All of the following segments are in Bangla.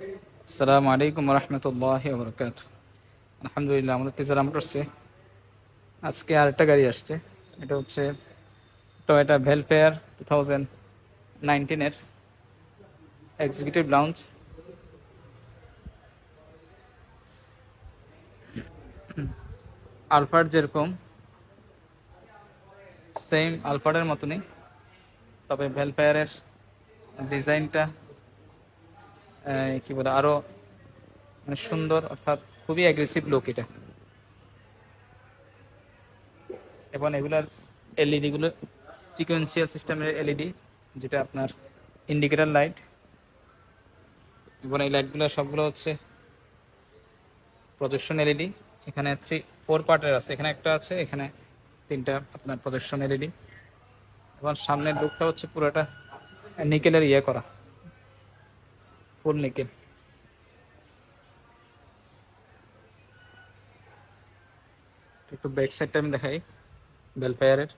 আসসালামু আলাইকুম রহমতুল্লাহ বরকাত। আলহামদুলিল্লাহ, আমাদের তেজারা মোটরসে আজকে আরেকটা গাড়ি আসছে। এটা হচ্ছে টয়োটা ভেলফেয়ার 2019-এর এক্সিকিউটিভ লাউঞ্জ। আলফার যেরকম সেম আলফারের মতনই, তবে ভেলফেয়ারের ডিজাইনটা কি বলে আরো মানে সুন্দর, অর্থাৎ খুবই অ্যাগ্রেসিভ লুক এটা। এবং এগুলার এলইডি গুলো সিকোয়েন্সিয়াল সিস্টেমের এলইডি, যেটা আপনার ইন্ডিকেটর লাইট। এবং এই লাইটগুলো সবগুলো হচ্ছে প্রজেকশন এলইডি। এখানে 4 পার্টের আছে, এখানে একটা আছে, এখানে তিনটা আপনার প্রজেকশন এলইডি। এবং সামনের লুকটা হচ্ছে পুরোটা নিকেলের করা, ফুল নিকেল। একটু ব্যাক সাইডটা আমি দেখাই ভেলফেয়ারের।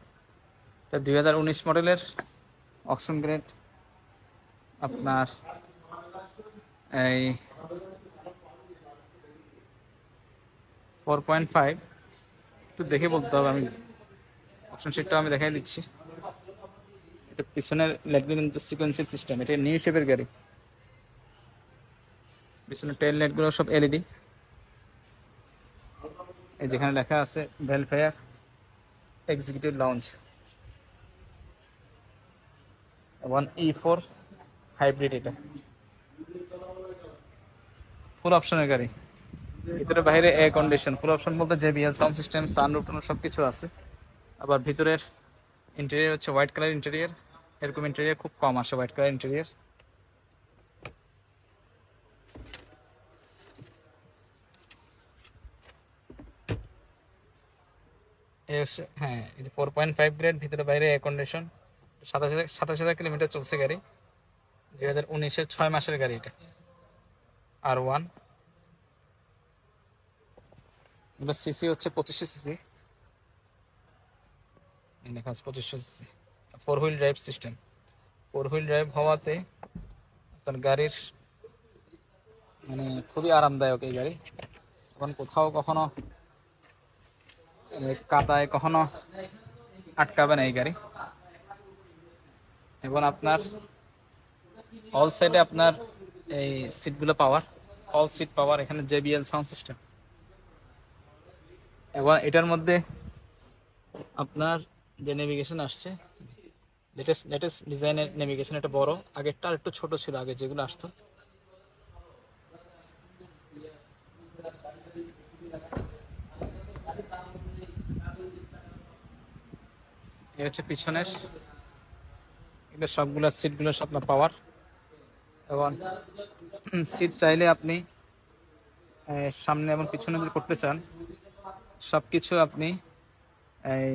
এটা 2019 মডেলের অকশন গ্রেড আপনার এই 4.5। একটু দেখে বলতে হবে, আমি অপশন শিটটাও আমি দেখাই দিচ্ছি। এটা পিছনের লাইটগুলো কিন্তু সিকোয়েন্সিয়াল সিস্টেম, এটা নিউ শেপের গাড়ি। পিছনের টেল লাইটগুলো সব এলইডি। এই যেখানে লেখা আছে ভেলফেয়ার এক্সিকিউটিভ লাউঞ্জ 1E4 হাইব্রিড। এটা ফুল অপশনের গাড়ি, ভিতরে বাইরে এয়ার কন্ডিশন। ফুল অপশন বলতে জেবিএল সাউন্ড সিস্টেম, সানরুফ সব কিছু আছে। আবার ভিতরের ইন্টেরিয়র হচ্ছে হোয়াইট কালার ইন্টেরিয়র। এরকম ইন্টেরিয়র খুব কম আসে, হোয়াইট কালার ইন্টেরিয়র। হ্যাঁ, এই যে 4.5 গ্রেড, ভিতরে বাইরে এয়ার কন্ডিশন। 27,000 কিলোমিটার চলছে গাড়ি। 2019-এর 6 মাসের গাড়ি এটা। R1। এবার সিসি হচ্ছে 2500 সিসি। লেখা আছে 2500 CC. 4 wheel drive system. 4 wheel drive হওয়াতে আপনার গাড়ির মানে খুবই আরামদায়ক এই গাড়ি। এখন কোথাও কখনো কাদায় কখনো আটকাবে না এই গাড়ি। এবং আপনার অল সাইডে আপনার এই সিটগুলো পাওয়ার, অল সিট পাওয়ার। এখানে জেবিএল সাউন্ড সিস্টেম। এবং এটার মধ্যে আপনার যে নেভিগেশন আসছে, লেটেস্ট লেটেস্ট ডিজাইনের নেভিগেশন। এটা বড়, আগেরটা আর একটু ছোট ছিল আগে যেগুলো আসতো। এই হচ্ছে পিছনের, এগুলো সবগুলো সিটগুলো সব আপনার পাওয়ার। এবং সিট চাইলে আপনি সামনে এবং পিছনে যদি করতে চান, সব কিছু আপনি এই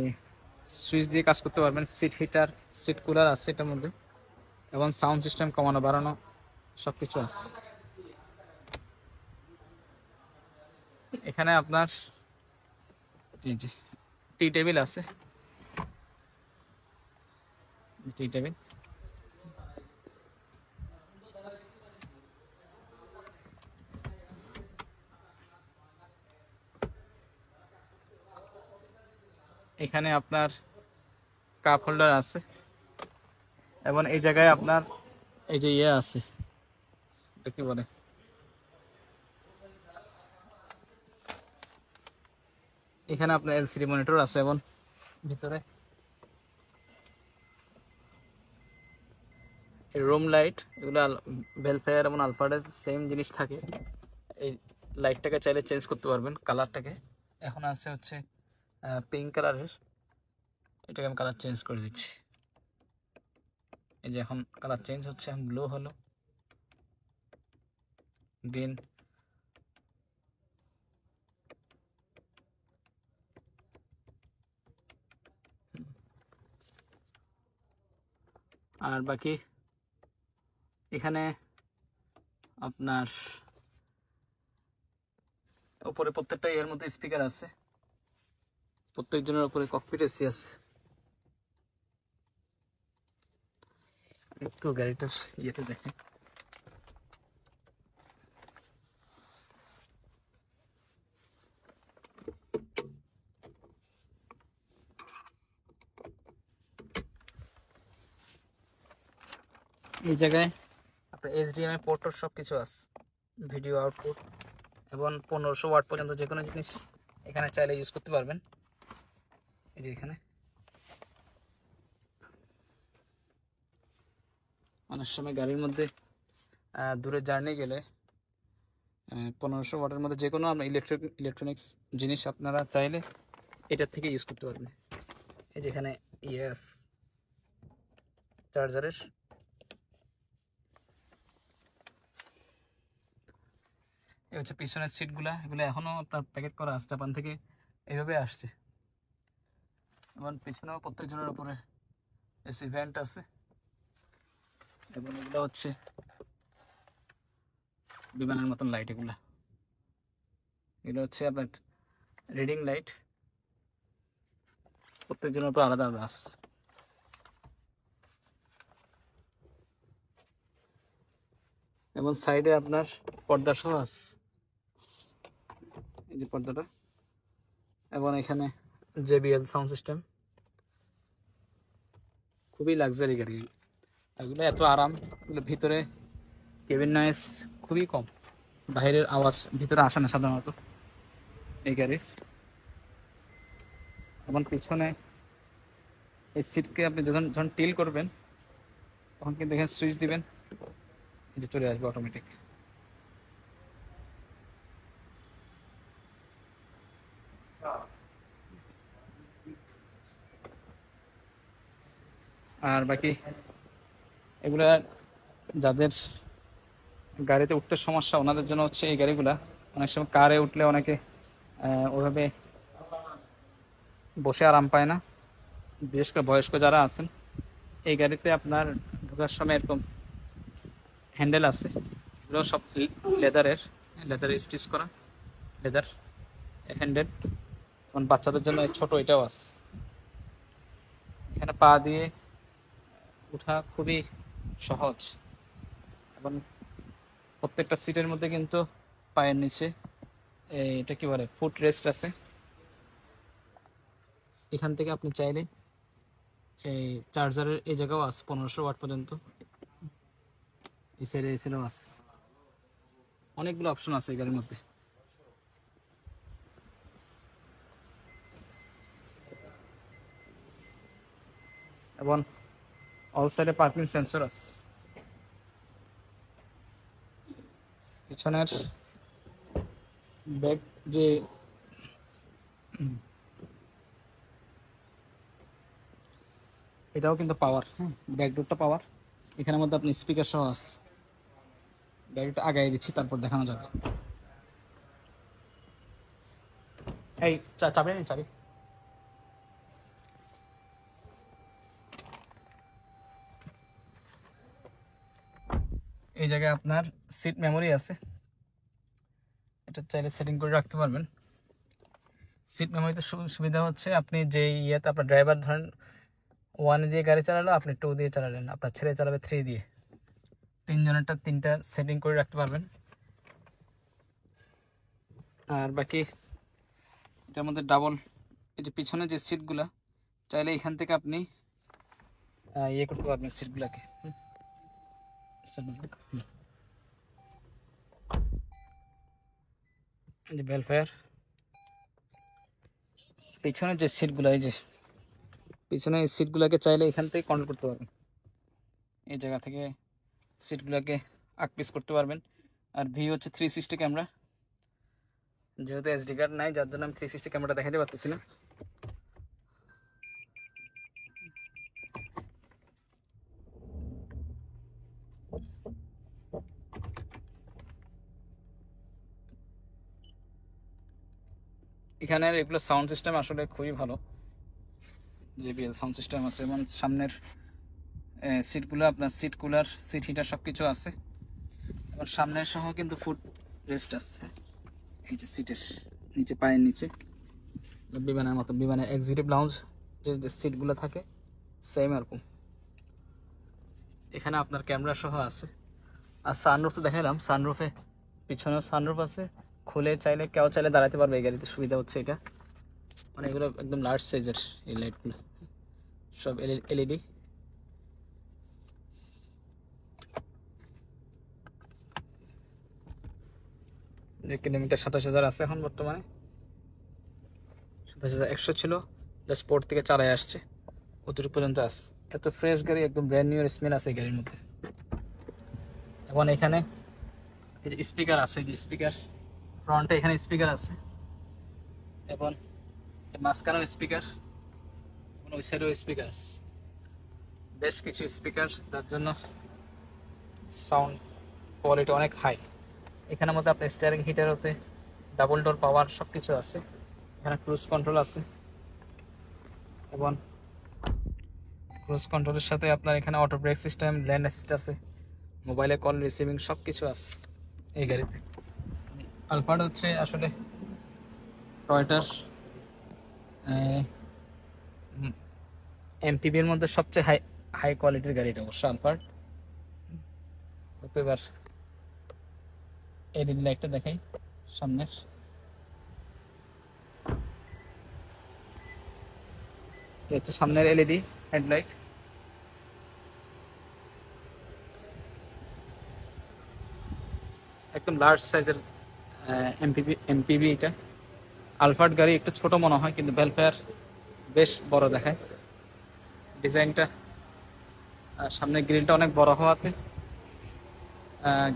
সুইচ দিয়ে কাজ করতে পারবেন। সিট হিটার, সিট কুলার আছে এটার মধ্যে। এবং সাউন্ড সিস্টেম কমানো বাড়ানো সব কিছু আছে। এখানে আপনার এই যে টি টেবিল আছে, টি টেবিল। এখানে আপনার কাপ হোল্ডার আছে। এবং এই জায়গায় আপনার এই যে আছে, এটা কি বলে, এখানে আপনার এলসিডি মনিটর আছে। এবং ভিতরে এই রুম লাইট, এগুলো ভেলফেয়ার এবং আলফার্ডের সেম জিনিস থাকে। এই লাইটটাকে চাইলে চেঞ্জ করতে পারবেন কালারটাকে। এখন আছে হচ্ছে পিঙ্ক কালারের, এটাকে আমি কালার চেঞ্জ করে দিচ্ছি। এই যে এখন কালার চেঞ্জ হচ্ছে, এখন ব্লু হলো, গ্রিন। আর বাকি এখানে আপনার উপরে প্রত্যেকটা এর মধ্যে স্পিকার আছে। প্রত্যেকজনের উপরে ককপিট এসি আছে। একটু গাড়িটার ইয়েতে দেখেন, এই জায়গায় আপনার HDMI পোর্ট সব কিছু আছে, ভিডিও আউটপুট এবং 1500 ওয়াট পর্যন্ত যে কোনো জিনিস এখানে চাইলে ইউজ করতে পারবেন। এই যে এখানে অনেক সময় গাড়ির মধ্যে দূরে জার্নি গেলে 1500 ওয়াটের মধ্যে যে কোনো আপনার ইলেকট্রনিক্স জিনিস আপনারা চাইলে এটার থেকে ইউজ করতে পারবেন। এই যেখানে ইয়েস চার্জারের, এই হচ্ছে পিছনের সিটগুলা, এগুলো এখনও আপনার প্যাকেট করা আছে, জাপান থেকে এইভাবে আসছে। এবং পিছনেও প্রত্যেকজনের উপরে এসি ভেন্ট আছে, এবং এগুলো হচ্ছে বিমানের মতন লাইট। এগুলো হচ্ছে আপনার রিডিং লাইট, প্রত্যেকজনের উপর আলাদা আলাদা আছে। এবং সাইডে আপনার পর্দা সহ আছে, এই যে পর্দাটা। এবং এখানে JBL সাউন্ড সিস্টেম, খুবই লাক্সারি গাড়ি এগুলো, এত আরাম। এগুলো ভিতরে কেবিন নয়েজ খুবই কম, বাইরের আওয়াজ ভিতরে আসে না সাধারণত এই গাড়ির। এবং পিছনে এই সিটকে আপনি যখন টিল করবেন তখন কিন্তু এখানে সুইচ দিবেন, এই যে চলে আসবে অটোমেটিক। আর বাকি এগুলা যাদের গাড়িতে উঠতে সমস্যা ওনাদের জন্য হচ্ছে এই গাড়িগুলা। অনেক সময় কারে উঠলে অনেকে ওইভাবে বসে আরাম পায় না, বিশেষ করে বয়স্ক যারা আছেন। এই গাড়িতে আপনার ঢোকার সময় এরকম হ্যান্ডেল আছে, এগুলো সব লেদারে স্টিচ করা, লেদার হ্যান্ডেল। এবং বাচ্চাদের জন্য ছোট এটাও আছে, এখানে পা দিয়ে ওঠা খুবই সহজ। এবং প্রত্যেকটা সিটের মধ্যে কিন্তু পায়ের নিচে এটা কি বলে ফুট রেস্ট আছে। এখান থেকে আপনি চাইলে এই চার্জারের এই জায়গাও আছে 1500 ওয়াট পর্যন্ত, এই সাইডে এসিও আছে। অনেকগুলো অপশন আছে এই গাড়ির মধ্যে। এবং অল সাইডে পার্কিং সেন্সর আছে। পিছনের ব্যাগ যে এটাও কিন্তু পাওয়ার, হ্যাঁ ব্যাকডোরটা পাওয়ার। এখানের মধ্যে আপনি স্পিকার সহ আছে। গাড়িটা আগাই দিচ্ছি, তারপর দেখানো যাবে। এই চাবি নেই, চাবি। এই জায়গায় আপনার সিট মেমোরি আছে, এটা চাইলে সেটিং করে রাখতে পারবেন। সিট মেমোরিতে সুবিধা হচ্ছে আপনি যে ইয়েতে আপনার ড্রাইভার ধরেন 1 দিয়ে গাড়ি চালালো, আপনি 2 দিয়ে চালালেন, আপনার ছেলে চালাবে 3 দিয়ে, তিনজনেরটা তিনটা সেটিং করে রাখতে পারবেন। আর বাকি এটার মধ্যে ডাবল, এই যে পিছনে যে সিটগুলা চাইলে এখান থেকে আপনি ইয়ে করতে পারবেন সিটগুলাকে। যে বেলফেয়ার, পিছনে যে সিটগুলো, এই যে পিছনে এই সিটগুলোকে চাইলে এখান থেকে কন্ট্রোল করতে পারবেন। এই জায়গা থেকে সিটগুলোকে আকপিস করতে পারবেন। আর ভি হচ্ছে 360 ক্যামেরা, যেহেতু SD কার্ড নাই যার জন্য আমি 360 ক্যামেরাটা দেখাতে পারতেছি না। এখানের এগুলো সাউন্ড সিস্টেম আসলে খুবই ভালো, JBL সাউন্ড সিস্টেম আছে। এবং সামনের সিটগুলো আপনার সিট কুলার, সিট হিটার সব কিছু আছে। এবং সামনের সহ কিন্তু ফুট রেস্ট আছে, এই যে সিটের নিচে পায়ের নিচে বিমানের মতো, বিমানের এক্সিকিউটিভ লাউঞ্জ যে সিটগুলো থাকে সেম এরকম। এখানে আপনার ক্যামেরা সহ আছে। আর সানরুফ তো দেখালাম, সানরুফে পিছনেও সানরুফ আছে, খুলে চাইলে কেউ চাইলে দাঁড়াতে পারবে। এই গাড়িতে সুবিধা হচ্ছে এটা, মানে এগুলো একদম লার্জ সাইজের এই লাইটগুলো, সব LED। যে কিলোমিটার 27,000 আছে এখন বর্তমানে, 27,100 ছিল, জাস্ট পোর্ট থেকে চালায় আসছে, অতটুকু পর্যন্ত আসছে। এত ফ্রেশ গাড়ি, একদম ব্র্যান্ড নিউ স্মেল আছে এই গাড়ির মধ্যে। এবং এখানে এই যে স্পিকার আছে, যে স্পিকার ফ্রন্টে এখানে স্পিকার আছে, এবং মাঝখানেও স্পিকার, এবং ওই সাইডেও স্পিকার আছে, বেশ কিছু স্পিকার, যার জন্য সাউন্ড কোয়ালিটি অনেক হাই। এখানের মধ্যে আপনার স্টিয়ারিং হিটার হতে ডাবল ডোর পাওয়ার সব কিছু আছে। এখানে ক্রুজ কন্ট্রোল আছে, এবং ক্রুজ কন্ট্রোলের সাথে আপনার এখানে auto brake system, land assist আছে, মোবাইলে কল রিসিভিং সব কিছু আছে এই গাড়িতে। আলফার্ড হচ্ছে আসলে টয়োটার এমপিভির মধ্যে সবচেয়ে হাই হাই কোয়ালিটির গাড়িটা অবশ্য আলফার্ড। এবার এলইডি লাইটটা দেখাই সামনের, হচ্ছে সামনের এলইডি হেডলাইট। একদম লার্জ সাইজের এমপিভি এটা। আলফার্ড গাড়ি একটু ছোট মনে হয়, কিন্তু ভেলফেয়ার বেশ বড় দেখায় ডিজাইনটা। সামনের গ্রিলটা অনেক বড় হওয়াতে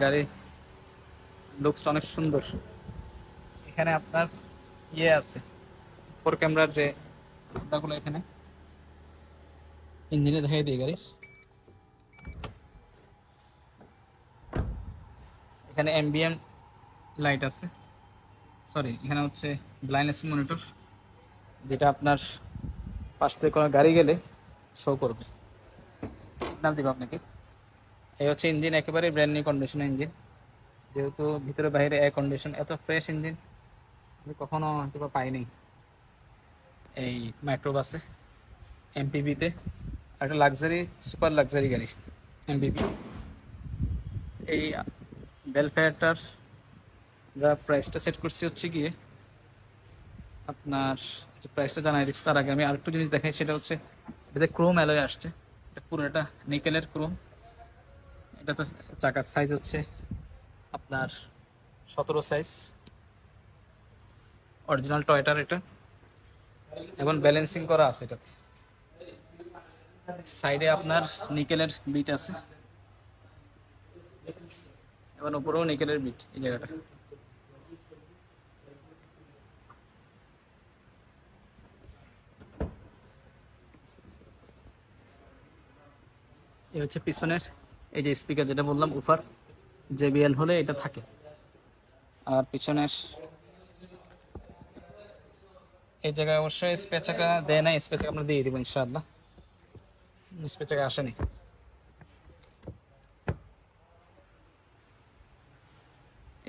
গাড়ির লুকসটা অনেক সুন্দর। এখানে আপনার ইয়ে আছে, 4 ক্যামেরার যে পর্দাগুলো এখানে ইঞ্জিনে দেখাই দিই গাড়ির। এখানে এমবিএম লাইট আছে, সরি এখানে হচ্ছে ব্লাইন্ডনেস মনিটর, যেটা আপনার পাশ থেকে কোনো গাড়ি গেলে শো করবে, সিগনাল দিবে আপনাকে। এই হচ্ছে ইঞ্জিন, একেবারে ব্র্যান্ড নিউ কন্ডিশনের ইঞ্জিন, যেহেতু ভিতরে বাইরে এয়ার কন্ডিশন, এত ফ্রেশ ইঞ্জিন আমি কখনো হয়তো পাইনি এই মাইক্রোবাসে এমপিভিতে। একটা লাক্সারি, সুপার লাক্সারি গাড়ি এমপিভি। এই ভেলফেয়ারটার যা প্রাইসটা সেট করছি হচ্ছে গিয়ে আপনার, যে প্রাইসটা জানাই দিচ্ছি তার আগে আমি আরেকটু জিনিস দেখাই, সেটা হচ্ছে এটাতে ক্রোম অ্যালয় আসছে, এটা পুরোটা নিকেলের ক্রোম। এটা তো চাকার সাইজ হচ্ছে আপনার 17 সাইজ, অরিজিনাল টয়োটার এটা, এবং ব্যালেন্সিং করা আছে এটাতে। সাইডে আপনার নিকেলের বিট আছে, এবং উপরেও নিকেলের বিট এই জায়গাটা। এই হচ্ছে পিছনের এই যে স্পিকার, যেটা বললাম উফার, জেবিএল হলে এটা থাকে। আর পিছনের এই জায়গায় অবশ্যই স্পে চাকা দেয় না, স্পে চাকা আমরা দিয়ে দিব ইনশাআল্লাহ, স্পে চাকা আসেনি।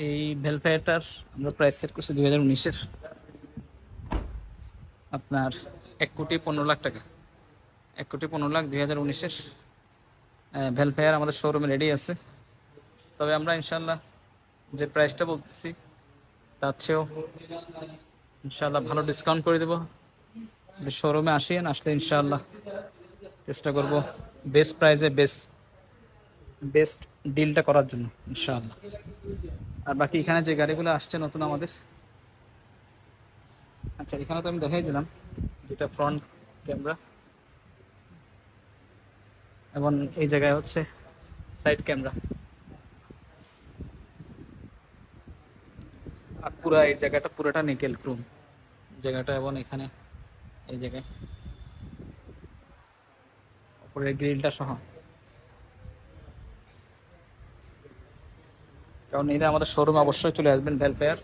এই ভেলফেয়ারটার আমরা প্রাইস সেট করছি 2019-এর আপনার 1,15,00,000 টাকা, 1,15,00,000 2019-এর ভেলফেয়ার আমাদের শোরুমে রেডি আছে। তবে আমরা ইনশাআল্লাহ যে প্রাইসটা বলতেছি তার চেয়েও ইনশাআল্লাহ ভালো ডিসকাউন্ট করে দেবো। শোরুমে আসেন, আসলে ইনশাআল্লাহ চেষ্টা করব বেস্ট প্রাইসে বেস্ট ডিলটা করার জন্য ইনশাআল্লাহ। আর বাকি এখানে যে গাড়িগুলো আসছে নতুন আমাদের, আচ্ছা এখানে তো আমি দেখাই দিলাম যেটা ফ্রন্ট ক্যামেরা, এবং এই জায়গায় হচ্ছে সাইড ক্যামেরা, আর পুরো এই জায়গাটা পুরোটা নিকেল ক্রোম জায়গাটা, এবং এখানে এই জায়গায় উপরের গ্রিলটা সহ। কারণ এটা আমাদের শোরুমে অবশ্যই চলে আসবেন ভেলফেয়ার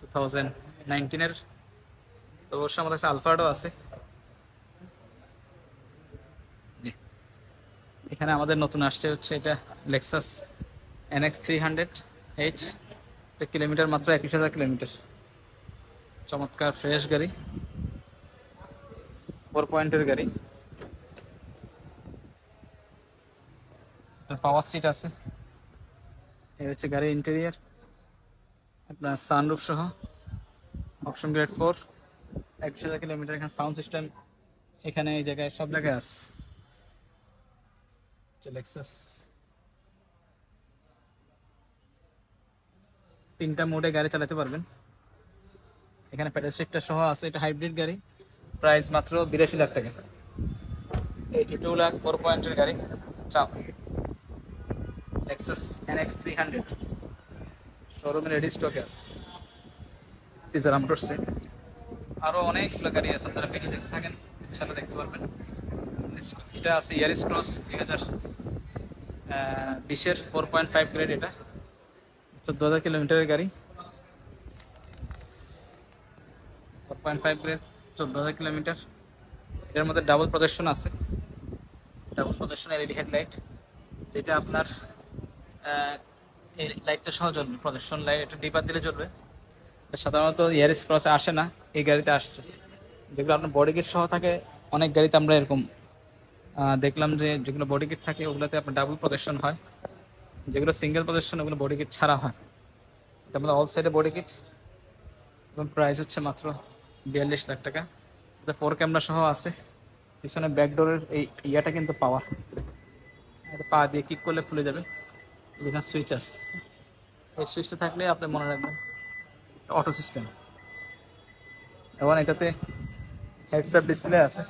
2019-এর। তো অবশ্যই আমাদের কাছে আলফার্ডও আছে। এখানে আমাদের নতুন আসছে হচ্ছে এটা লেক্সাস NX 300H, কিলোমিটার মাত্র 21,000 কিলোমিটার। চমৎকার ফ্রেশ গাড়ি, 4 পয়েন্টের গাড়ি, পাওয়ার সিট আছে। এই হচ্ছে গাড়ির ইন্টেরিয়ার, আপনার সানরুফ সহ, অপশন গ্রেড 4, 21,000 কিলোমিটার। এখানে সাউন্ড সিস্টেম এখানে এই জায়গায় সব জায়গায় আছে। লেক্সাস 3টা মোডে গাড়ি চালাতে পারবেন। এখানে প্যাডেল শিফটার সহ আছে। এটা হাইব্রিড গাড়ি, প্রাইস মাত্র 82 লাখ টাকা। 82 লাখ 4 পয়েন্টের গাড়ি। চাও Lexus NX 300 শোরুমে রেডি স্টকে আছে, টিজার আমটরসে। আরও অনেকগুলো গাড়ি আছে, আপনারা ভিডিও দেখতে থাকেন, ইনশাল্লাহ দেখতে পারবেন। এটা আছে ইয়ারিস ক্রস 2020-এর 4.5 গ্রেড। এটা 14,000 কিলোমিটারের গাড়ি। 4.5 গ্রেড, 14,000 কিলোমিটার। এটার মধ্যে ডাবল প্রজেকশন আছে, ডাবল প্রজেকশন এলইডি হেডলাইট, যেটা আপনার এই লাইটটা সহ জ্বলবে, প্রজেকশন লাইট। এটা ডিপার দিলে জ্বলবে। সাধারণত ইয়ারিস ক্রসে আসে না, এই গাড়িতে আসছে। যেগুলো আপনার বডি কিট সহ থাকে, অনেক গাড়িতে আমরা এরকম দেখলাম যে যেগুলো বডি কিট থাকে ওগুলোতে আপনার ডাবল প্রজেকশন হয়, যেগুলো সিঙ্গেল প্রজেকশন ওগুলো বডি কিট ছাড়া হয়। এটা আমাদের অল সাইডে বডি কিট এবং প্রাইস হচ্ছে মাত্র 42 লাখ টাকা। এটা 4 ক্যামেরা সহ আছে। পিছনে ব্যাকডোরের এই ইয়াটা কিন্তু পাওয়ার, এটা পা দিয়ে কিক করলে খুলে যাবে। এখানে সুইচ আছে, এই সুইচটা থাকলে আপনি মনে রাখবেন অটো সিস্টেম। এবং এটাতে হেডস আপ ডিসপ্লে আছে।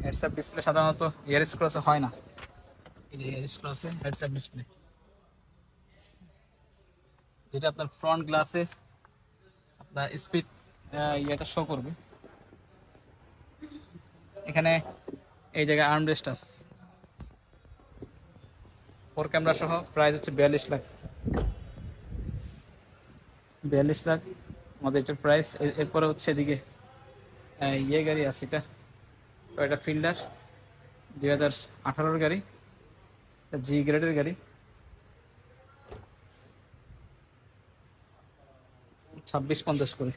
হেডস আপ ডিসপ্লে সাধারণত ইয়ারিস ক্রসে হয় না। এই যে ইয়ারিস ক্রসে হেডস আপ ডিসপ্লে, যেটা আপনার ফ্রন্ট গ্লাসে আপনার স্পিড ইয়েটা শো করবে। এখানে এই জায়গায় আর্মরেস্ট আছে। 4 ক্যামেরা সহ, প্রাইস হচ্ছে 42 লাখ। 42 লাখ আমাদের এটার প্রাইস। এরপরে হচ্ছে এদিকে ইয়ে গাড়ি আছে, এটা ফিল্ডার 2018-এর গাড়ি, জি গ্রেডের গাড়ি। 2650 করে।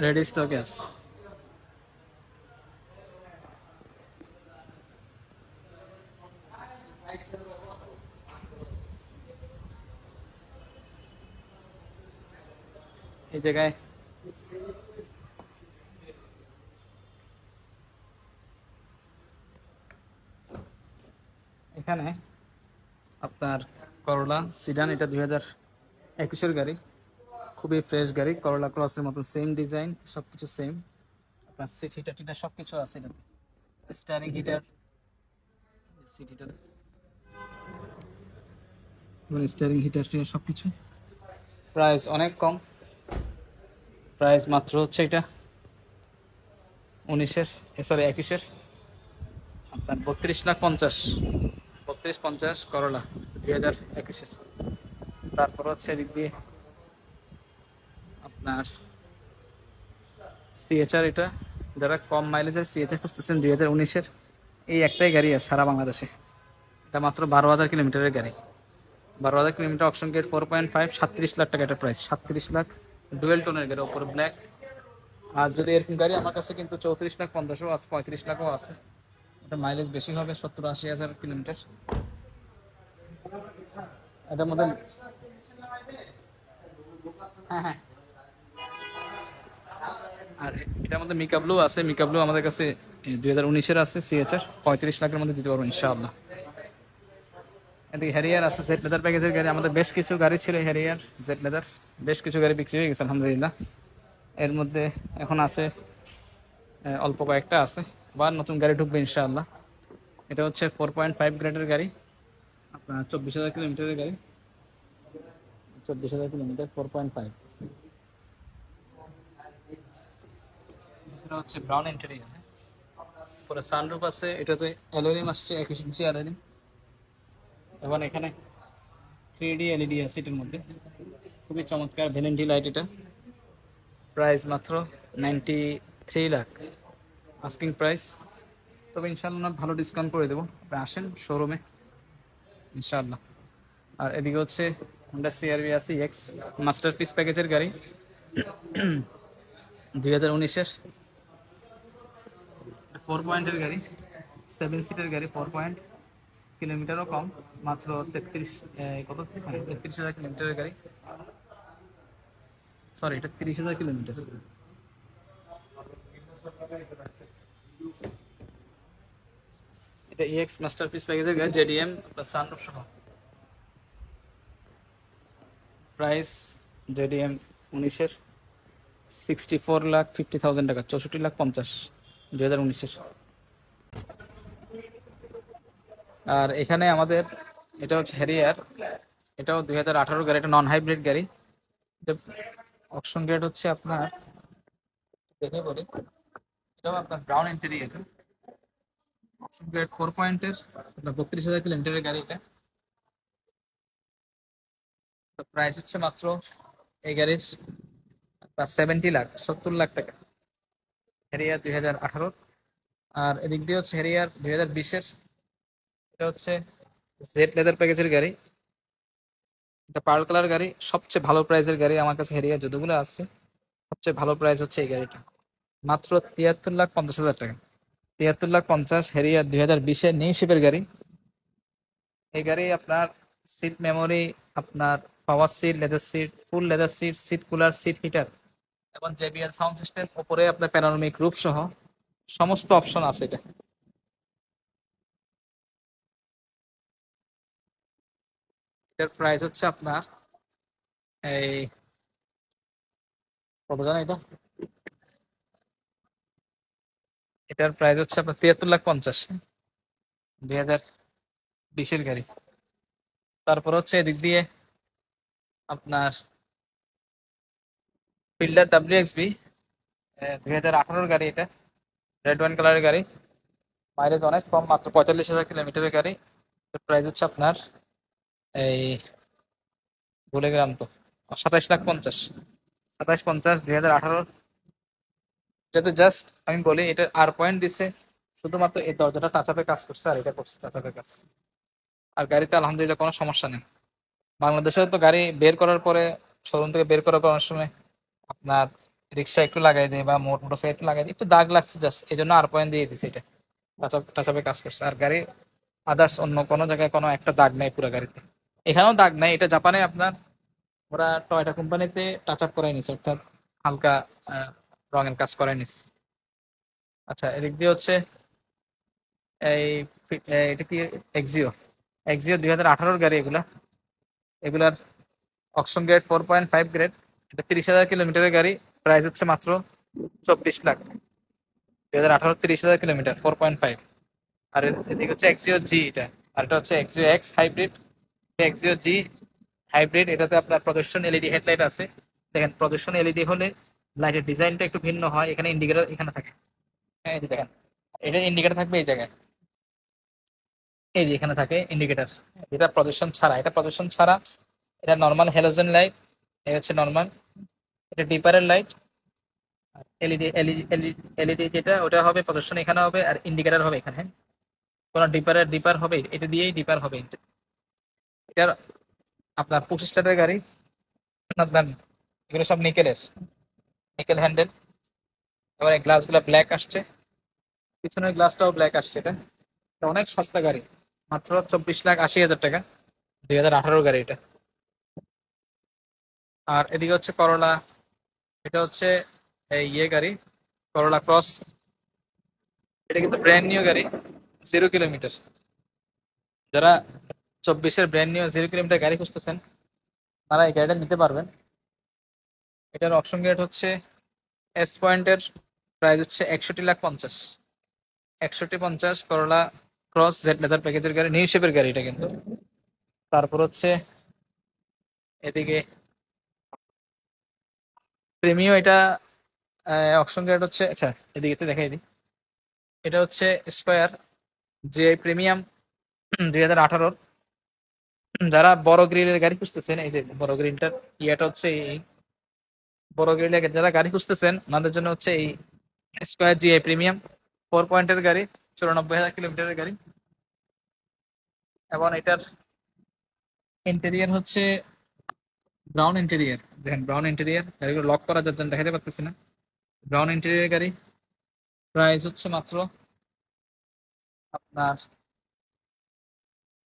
রেডি স্টকে আছে। এই জায়গায় এখানে আপনার করলা সিডান, এটা 2021-এর গাড়ি, খুবই ফ্রেশ গাড়ি। করলা ক্রসের মতো সেম ডিজাইন, সবকিছু সেম। আপনার সিট হিটার টিটার সবকিছু আছে এটাতে। Steering heater, seat heater, steering heater সবকিছু। প্রাইস অনেক কম, প্রাইস মাত্র হচ্ছে এটা 21-এর আপনার 32,50,000। 32,50 করলা 2021-এর। তারপর হচ্ছে এদিক দিয়ে আপনার সিএচআর, এটা যারা কম মাইলেজের সিএচআর খুঁজতেছেন 2019-এর, এই একটাই গাড়ি আছে সারা বাংলাদেশে। এটা মাত্র 12,000 কিলোমিটারের গাড়ি। 12,000 কিলোমিটার, অপশন গেট 4.5, 37 লাখ টাকা এটা প্রাইস। 37 লাখ, ডুয়েল টোনের গাড়ি, ওপরে ব্ল্যাক। আর যদি এরকম গাড়ি আমার কাছে কিন্তু 34,50,000 আছে, 35 লাখও আছে। এটা মাইলেজ বেশি হবে, 70-80 হাজার কিলোমিটার। এটার মধ্যে হ্যাঁ হ্যাঁ, আর এটার মধ্যে মিকাব্লু আছে। মিকাব্লু আমাদের কাছে 2019-এর আছে, সিএচআর 35 লাখের মধ্যে দিতে পারবো ইনশাআল্লাহ। এদিকে হ্যারিয়ার আছে, জেড লেদার প্যাকেজের গাড়ি। আমাদের বেশ কিছু গাড়ি ছিল হ্যারিয়ার, জেড লেদার, বেশ কিছু গাড়ি বিক্রি হয়ে গেছে আলহামদুলিল্লাহ। এর মধ্যে এখন আছে অল্প কয়েকটা আছে, আবার নতুন গাড়ি ঢুকবে ইনশাআল্লাহ। এটা হচ্ছে 4.5 গ্রেডের গাড়ি, আপনার 24,000 কিলোমিটারের গাড়ি। 24,000 কিলোমিটার, 4.5। এটা হচ্ছে ব্রাউন ইন্টেরিয়র, পরে সানরুফ আছে। এটাতে অ্যালুমিনিয়াম আসছে, 21 ইঞ্চি অ্যালুমিনিয়াম। এবং এখানে 3D এলইডি আছে এটার মধ্যে, খুবই চমৎকার ভ্যালেন্টি লাইট। এটা প্রাইস মাত্র 93 লাখ আস্কিং প্রাইস। তবে ইনশাআল্লাহ ভালো ডিসকাউন্ট করে দেবো, আপনি আসেন শোরুমে ইনশাআল্লাহ। আর এদিকে হচ্ছে হোন্ডা সিআরভি আছে এক্স, মাস্টারপিস প্যাকেজের গাড়ি, 2019-এর 4 পয়েন্টের গাড়ি, 7 সিটের গাড়ি, 4 পয়েন্ট, কিলোমিটারও কম, মাত্র 33,000 কিলোমিটারের গাড়ি। সরি, এটা 30,000 কিলোমিটার। এটা EX মাস্টারপিস প্যাকেজের গাড়ি, জেডিএম প্লাস সানরুফ সহ। প্রাইস জেডিএম 19-এর 64,50,000 টাকা, 64,50,000, 2019-এর। আর এখানে আমাদের এটা হচ্ছে হ্যারিয়ার, এটাও 2018 গাড়ি, এটা নন হাইব্রিড গাড়ি। এটা অপশন গ্রেড হচ্ছে আপনার, দেখে বলি, এটাও আপনার ব্রাউন ইন্টেরিয়র, অপশন গ্রেড 4 পয়েন্টের, 32,000 কিলোমিটারের গাড়ি এটা। তো প্রাইস হচ্ছে মাত্র এই গাড়ির 70 লাখ, 70 লাখ টাকা, হ্যারিয়ার 2018। আর এদিক দিয়ে হচ্ছে হ্যারিয়ার 2020-এর, এটা হচ্ছে জেড লেদার প্যাকেজের গাড়ি, এটা পার্ল কালার গাড়ি, সবচেয়ে ভালো প্রাইসের গাড়ি আমার কাছে হ্যারিয়ার যতগুলো আছে, সবচেয়ে ভালো প্রাইস হচ্ছে এই গাড়িটা, মাত্র 73,50,000 টাকা। 73,50,000, হ্যারিয়ার 2020-এর নিউ শেপের গাড়ি। এই গাড়ি আপনার সিট মেমোরি, আপনার power seat, leather seat, full leather seat, seat cooler, seat heater এবং JBL সাউন্ড সিস্টেম, উপরে আপনার প্যানোরামিক রূপ সহ সমস্ত অপশন আছে এটা। এটার প্রাইস হচ্ছে আপনার এই কত জানো এটা, এটার প্রাইস হচ্ছে আপনার 73,50,000, 2020-এর গাড়ি। তারপর হচ্ছে এদিক দিয়ে আপনার ফিল্ডার WXB, 2018-এর গাড়ি, এটা রেড ওয়াইন কালারের গাড়ি, মাইলেজ অনেক কম, মাত্র 45,000 কিলোমিটারের গাড়ি। প্রাইস হচ্ছে আপনার এই, ভুলে গেলাম তো, 27,50,000, 27,50,000, 2018। এটাতে জাস্ট আমি বলি, এটা আর পয়েন্ট দিছে শুধুমাত্র এই দরজাটা টাচ আপে কাজ করছে, আর এটা করছে টাচ আপে কাজ। আর গাড়িতে আলহামদুলিল্লাহ কোনো সমস্যা নেই। বাংলাদেশে তো গাড়ি বের করার পরে, শোরুম থেকে বের করার পর অনেক সময় আপনার রিক্সা একটু লাগাই দেয় বা মোটরসাইকেল একটু লাগাই দেয়, একটু দাগ লাগছে জাস্ট, এই জন্য আর পয়েন্ট দিয়ে দিছে। এটা টাচ আপে কাজ করছে, আর গাড়ি আদার্স অন্য কোনো জায়গায় কোনো একটা দাগ নেই পুরো গাড়িতে। এখানেও দাগ নেই, এটা জাপানে আপনার ওরা টয়টা কোম্পানিতে টাচ আপ করাই নিছে, অর্থাৎ হালকা আহ, রঙের কাজ করাই নিছে। আচ্ছা, এদিক দিয়ে হচ্ছে এই এটা কি, এক্সিও, এক্সিও 2018-এর গাড়ি, এগুলার অকশন গ্রেড 4.5 গ্রেড, এটা 30,000 কিলোমিটারের গাড়ি। প্রাইস হচ্ছে মাত্র 24 লাখ, 2018, 30,000 কিলোমিটার, 4.5। আর এদিকে হচ্ছে এক্সিও জি, এটা। আর এটা হচ্ছে এক্সিও এক্স হাইব্রিড, এক্সিও জি হাইব্রিড। এটাতে আপনার প্রদর্শন এলইডি হেডলাইট আছে। দেখেন, প্রদর্শন এলইডি হলে লাইটের ডিজাইনটা একটু ভিন্ন হয়, এখানে ইন্ডিকেটর এখানে থাকে। হ্যাঁ, এই যে দেখেন, এটা ইন্ডিকেটর থাকবে এই জায়গায়, এই যে এখানে থাকে ইন্ডিকেটর। এটা প্রদর্শন ছাড়া, এটা প্রদর্শন ছাড়া, এটা নর্মাল হ্যালোজেন লাইট, এই হচ্ছে নর্মাল। এটা ডিপারের লাইট, এলইডি এলইডি এলইডি যেটা ওটা হবে প্রদর্শন এখানে হবে, আর ইন্ডিকেটর হবে এখানে। কোনো ডিপার হবে, এটা দিয়েই ডিপার হবে। এটার আপনার 25 টাকার গাড়ি, আপনার এগুলো সব নিকেলের, নিকেল হ্যান্ডেল। এবার এই গ্লাসগুলো ব্ল্যাক আসছে, পিছনের গ্লাসটাও ব্ল্যাক আসছে। এটা অনেক সস্তা গাড়ি, মাত্র 24,80,000 টাকা, 2018 গাড়ি এটা। আর এদিকে হচ্ছে করলা, এটা হচ্ছে এই গাড়ি, করলা ক্রস। এটা কিন্তু ব্র্যান্ড নিউ গাড়ি, 0 কিলোমিটার। যারা 24-এর ব্র্যান্ড নিউ 0 কিলোমিটার গাড়ি খুঁজতেছেন, তারা এই গাড়িটা নিতে পারবেন। এটার অপশন গ্রেড হচ্ছে এস পয়েন্টের, প্রাইস হচ্ছে 61,50,000, 61,50,000, করলা ক্রস জেড লেদার প্যাকেজের গাড়ি, নিউ শেপের গাড়ি এটা কিন্তু। তারপর হচ্ছে এদিকে প্রিমিও, এটা অপশন গ্রেড হচ্ছে, আচ্ছা এদিকে দেখাই দিই, এটা হচ্ছে স্কয়ার যে প্রিমিয়াম 2018। যারা বড় গ্রিলের গাড়ি খুঁজতেছেন, এই যে বড় গ্রিলটার ইয়েটা হচ্ছে এই বড় গ্রিলের যারা গাড়ি খুঁজতেছেন, ওনাদের জন্য হচ্ছে এই স্কয়ার জিআই প্রিমিয়াম 4 পয়েন্টের গাড়ি, 94,000 কিলোমিটারের গাড়ি। এবং এটার ইন্টেরিয়ার হচ্ছে ব্রাউন ইন্টেরিয়ার। দেখেন, ব্রাউন ইন্টেরিয়ার, গাড়িগুলো লক করা যার জন্য দেখাতে পারতেছি না। ব্রাউন ইন্টেরিয়ার গাড়ি, প্রাইস হচ্ছে মাত্র আপনার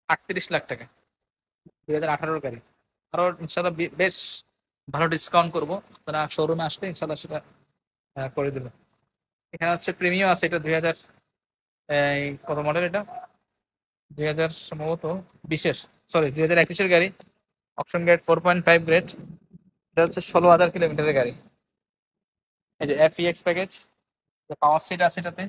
38 লাখ টাকা, 2018 গাড়ি। আরো ইনশাল্লাহ বেশ ভালো ডিসকাউন্ট করবো, আপনারা শোরুমে আসলে ইনশাল্লাহ সেটা করে দেবে। এখানে হচ্ছে প্রিমিয়াম আছে, এটা 2000 কত মডেল এটা, 2000 সম্ভবত 20-এর, সরি 2021-এর গাড়ি। Option grade 4.5 grade. এটা হচ্ছে 16,000 কিলোমিটারের গাড়ি। এই যে FEX প্যাকেজ, পাওয়ার সিট আছে এটাতে।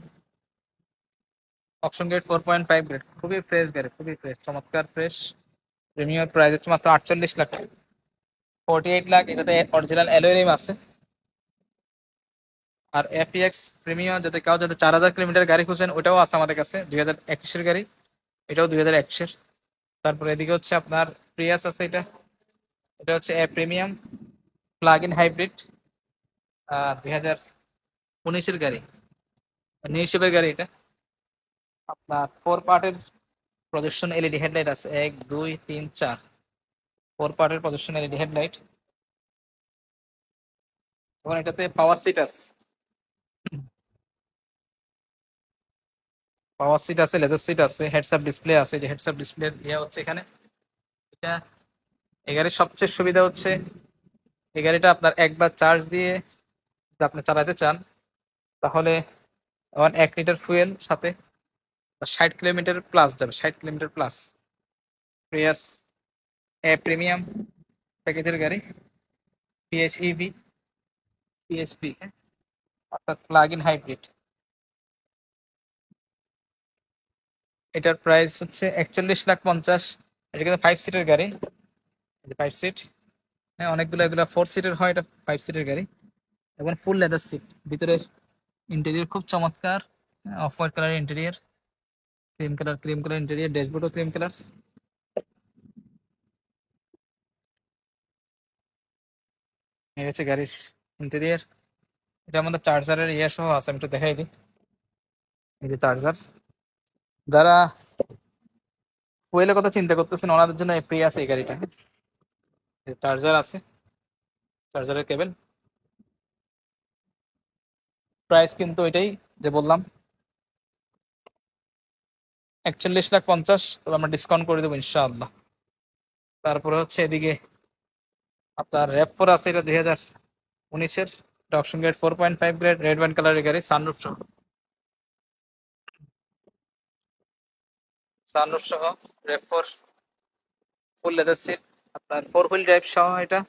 অপশন গ্রেড 4.5 গ্রেড, খুবই ফ্রেশ গাড়ি, খুবই ফ্রেশ, চমৎকার ফ্রেশ। প্রিমিয়াম প্রাইস হচ্ছে মাত্র 48 লাখ টাকা, 48 লাখ। এটাতে অরিজিনাল অ্যালয় রিম আছে। আর FEX প্রিমিয়াম যদি কাউ যদি 4,000 কিলোমিটার গাড়ি খুঁজেন, ওটাও আছে আমাদের কাছে, 2021-এর গাড়ি, এটাও 2021-এর। তারপরে এদিকে হচ্ছে আপনার প্রিয়াস আছে, এটা এটা হচ্ছে প্রিমিয়াম প্লাগ ইন হাইব্রিড, 2019-এর গাড়ি, নিউ শেপের গাড়ি এটা। আপনার 4 পার্টের প্রজেকশন এলইডি হেডলাইট আছে, 1 2 3 4, 4 পার্টের প্রজেকশন এলইডি হেডলাইট। এবং এটাতে পাওয়ার সিট আছে, পাওয়ার সিট আছে, লেদার সিট আছে, হেডসআপ ডিসপ্লে আছে। যে হেডসআপ ডিসপ্লে ইয়ে হচ্ছে এখানে, এটা এই গাড়ির সবচেয়ে সুবিধা হচ্ছে এই গাড়িটা আপনার একবার চার্জ দিয়ে যদি আপনি চালাতে চান, তাহলে 1 লিটার ফুয়েল সাথে 60 কিলোমিটার প্লাস যাবে, 60 কিলোমিটার প্লাস। প্রিয়াস প্রিমিয়াম প্যাকেজের গাড়ি, PHEV PHP, অর্থাৎ প্লাগ ইন হাইব্রিড। এটার প্রাইস হচ্ছে 41,50,000। এটা কিন্তু 5 সিটের গাড়ি, 5 সিট। হ্যাঁ, অনেকগুলো এগুলো 4 সিটের হয়, এটা 5 সিটের গাড়ি। এবং ফুল লেদার সিট, ভিতরের ইন্টেরিয়র খুব চমৎকার, অফ হোয়াইট কালারের ইন্টেরিয়র, ক্রিম কালার ইন্টেরিয়র, ড্যাশবোর্ডও ক্রিম কালার। এই হচ্ছে গাড়ির ইন্টেরিয়র। এটা আমাদের চার্জারের ইয়ে সহ আছে, আমি একটু দেখাই দিই। এই যে চার্জার, যারা ফুয়েলের কথা চিন্তা করতেছেন ওনাদের জন্য প্রিয়াস এই গাড়িটা। চার্জার আছে, চার্জারের কেবল। প্রাইস কিন্তু ওইটাই যে বললাম, 41,50,000, তবে আমরা ডিসকাউন্ট করে দেবো ইনশাআল্লাহ। তারপরে হচ্ছে এদিকে আপনার RAV4 আছে, এটা 2019-এর, option grade 4.5 grade, red wine কালারের গাড়ি, সানরুফ সহ RAV4, ফুল লেদার সিট, আপনার 4 হুইল ড্রাইভ সহ এটা।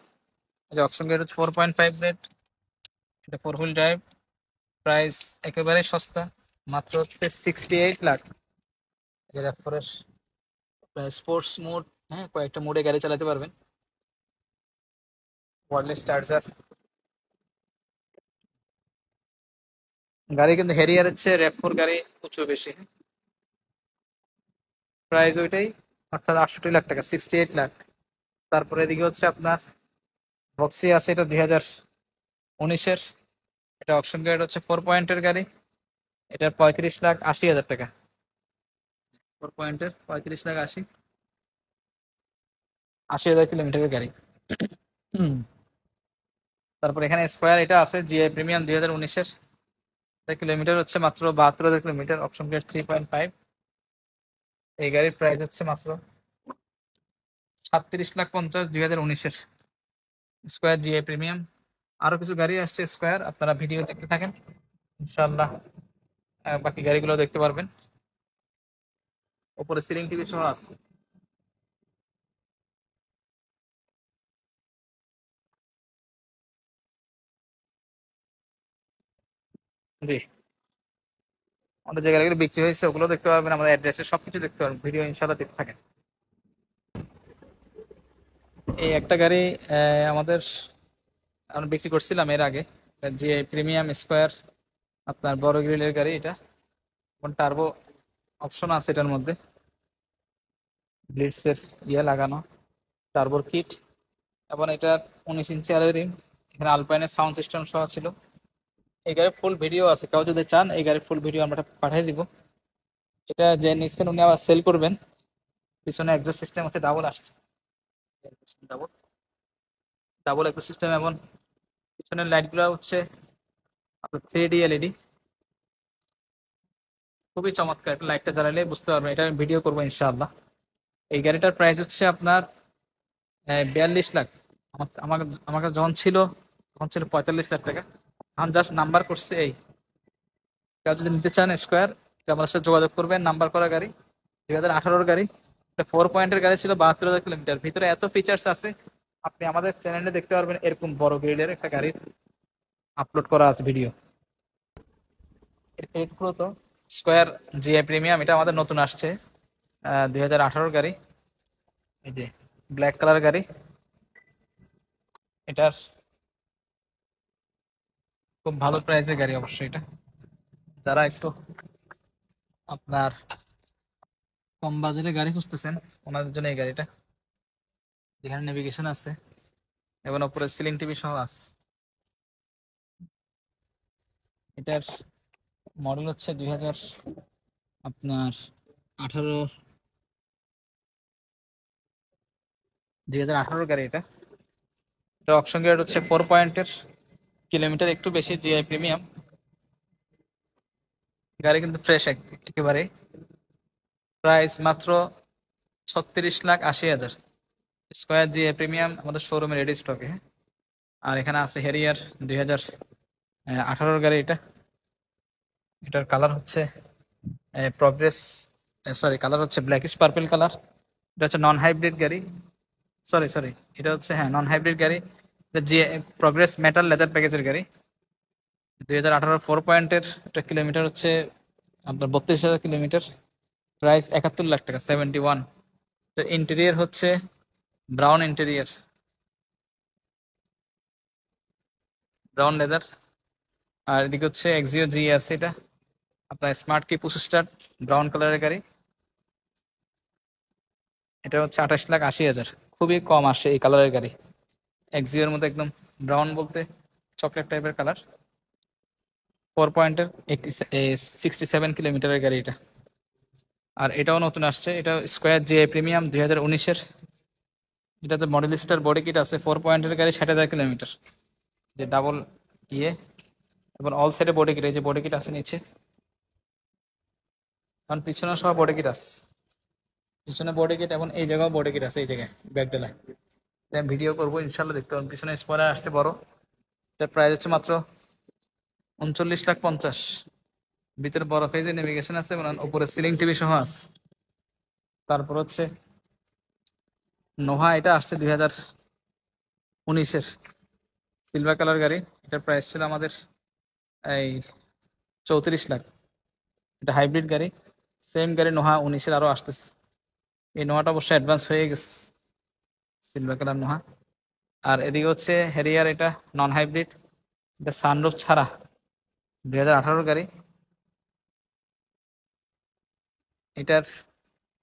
অপশন গ্রেড হচ্ছে 4.5 গ্রেড, এটা 4 হুইল ড্রাইভ। প্রাইস একেবারে সস্তা, মাত্র হচ্ছে 68 লাখ। RAV4-এর স্পোর্টস মোড, হ্যাঁ কয়েকটা মোডে গাড়ি চালাতে পারবেন। ওয়্যারলেস চার্জার গাড়ি, কিন্তু হ্যারিয়ারের চেয়ে RAV4 গাড়ি উঁচু বেশি। প্রাইস ওইটাই, অর্থাৎ 68 লাখ টাকা, 68 লাখ। তারপরে এদিকে হচ্ছে আপনার ভক্সি আছে, এটা 2019-এর, এটা অপশন গ্রেড হচ্ছে 4 পয়েন্টের গাড়ি, এটার 35,80,000 টাকা। 4 পয়েন্টের 35,80,000, 80,000 কিলোমিটারের গাড়ি। হুম। তারপর এখানে স্কোয়ার এটা আছে, GI প্রিমিয়াম 2019-এর, কিলোমিটার হচ্ছে মাত্র 72,000 কিলোমিটার, অপশন গ্রেড 3.5। এই গাড়ির প্রাইস হচ্ছে মাত্র 37,50,000, 2019-এর স্কোয়ার GI প্রিমিয়াম। আরো কিছু গাড়ি আসছে স্কোয়ার, আপনারা ভিডিও দেখতে থাকেন ইনশাআল্লাহ, বাকি গাড়িগুলো দেখতে পারবেন। উপরে সিলিং টিভি সহ আছে। জি, আমাদের যে গাড়িগুলো বিক্রি হয়েছে ওগুলো দেখতে পারবেন, আমাদের অ্যাড্রেসে সবকিছু দেখতে পারবেন, ভিডিও ইনশাআল্লাহ দেখতে থাকেন। এই একটা গাড়ি আমাদের আমরা বিক্রি করছিলাম এর আগে, যে প্রিমিয়াম স্কোয়ার, আপনার বড় গ্রিলের গাড়ি এটা। এখন টার্বো অপশন আছে এটার মধ্যে, ব্লিটসের ইয়ে লাগানো, টার্বোর কিট, এবং এটার 19 ইঞ্চি অ্যালয় রিম। এখানে আলপাইনের সাউন্ড সিস্টেম সহ ছিল। এই গাড়ির ফুল ভিডিও আছে, কেউ যদি চান এই গাড়ির ফুল ভিডিও আমরা পাঠিয়ে দিব। এটা যে নিচ্ছেন উনি আবার সেল করবেন। পিছনে এক্সস্ট সিস্টেম হচ্ছে ডাবল আসছে, ডাবল ডাবল এক্সস্ট সিস্টেম, এবং পিছনের লাইটগুলো হচ্ছে আপনার 3D LED, খুবই চমৎকার। একটা লাইটটা জ্বালালে বুঝতে পারবেন, এটা আমি ভিডিও করবো ইনশাআল্লাহ। এই গাড়িটার প্রাইস হচ্ছে আপনার 42 লাখ। আমার আমার কাছে যখন ছিল তখন ছিল 45 লাখ টাকা, এখন জাস্ট নাম্বার করছে এই কেউ যদি নিতে চান স্কোয়ার, আমাদের সাথে যোগাযোগ করবেন। নাম্বার করা গাড়ি, 2018 গাড়ি, 4 পয়েন্টের গাড়ি ছিল, 72,000 কিলোমিটার। ভিতরে এত ফিচার্স আছে, আপনি আমাদের চ্যানেলে দেখতে পারবেন এরকম বড় গ্রেডের একটা গাড়ির আপলোড করা আছে ভিডিও। এরপরে তো স্কোয়ার জিআই প্রিমিয়াম, এটা আমাদের নতুন আসছে, 2018 গাড়ি। এই যে ব্ল্যাক কালার গাড়ি, এটার খুব ভালো প্রাইসের গাড়ি অবশ্যই। এটা যারা একটু আপনার কম বাজেটের গাড়ি খুঁজতেছেন ওনাদের জন্য এই গাড়িটা, যেখানে নেভিগেশন আছে এবং উপরে সিলিং টিভি সহ আছে। এটার মডেল হচ্ছে 18 2018 গাড়ি। এটা অপশন গ্রেড হচ্ছে 4 পয়েন্টের, কিলোমিটার একটু বেশি, জিআই প্রিমিয়াম গাড়ি, কিন্তু ফ্রেশ একেবারে। প্রাইস মাত্র 36,80,000। স্কোয়ার জিআই প্রিমিয়াম আমাদের শোরুমে রেডি স্টকে। আর এখানে আছে হেরিয়ার 2018 গাড়ি। এটার কালার হচ্ছে প্রগ্রেস, সরি, কালার হচ্ছে ব্ল্যাকিশ পার্পল কালার। এটা হচ্ছে নন হাইব্রিড গাড়ি, সরি সরি, এটা হচ্ছে হ্যাঁ নন হাইব্রিড গাড়ি। এটা জি প্রগ্রেস মেটাল লেদার প্যাকেজের গাড়ি। 2018 4 পয়েন্টের, একটা কিলোমিটার হচ্ছে আপনার 32,000 কিলোমিটার। প্রাইস 71 লাখ টাকা, 71। ইন্টেরিয়ার হচ্ছে ব্রাউন ইন্টেরিয়ার, ব্রাউন লেদার। আর এদিকে হচ্ছে এক্সিও জি আছে, এটা আপনার smart key push start, brown কালারের গাড়ি। এটা হচ্ছে 28,80,000, খুবই কম আসে এই কালারের গাড়ি। এক্সিওর মধ্যে একদম ব্রাউন বলতে চকলেট টাইপের কালার। 4 পয়েন্টের 67 কিলোমিটারের গাড়ি এটা। আর এটাও নতুন আসছে, এটা স্কোয়ার জিআই প্রিমিয়াম 2019-এর। এটাতে মডেল স্টার বডি কিট আছে। 4 পয়েন্টের গাড়ি, 60,000 কিলোমিটার, যে ডাবল ইয়ে এবং অল সাইডে বডি কিট। এই যে বডি কিট আছে নিচে, কারণ পিছনে সব বডি কিট আছে, পিছনে বডি কিট এবং এই জায়গাও বডি কিট আছে, এই জায়গায় ব্যাক ডেলায়। ভিডিও করবো ইনশাল্লাহ, দেখতে পাবেন। পিছনে স্পয়লার আসছে বড়। এটার প্রাইস হচ্ছে মাত্র 39,50,000। ভিতরে বড় পেজে নেভিগেশন আছে এবং উপরে সিলিং টিভি সহ আছে। তারপর হচ্ছে নোহা, এটা আসছে 2019-এর, সিলভার কালার গাড়ি। এটার প্রাইস ছিল আমাদের এই 34 লাখ। এটা হাইব্রিড গাড়ি, সেম গাড়ি নোহা 19-এর আরো আসতেছে। এই নোহাটা অবশ্যই অ্যাডভান্স হয়ে গেছে, সিলভার কালার নোহা। আর এদিকে হচ্ছে হেরিয়ার, এটা নন হাইব্রিড, এটা সানরুফ ছাড়া, 2018 গাড়ি। এটার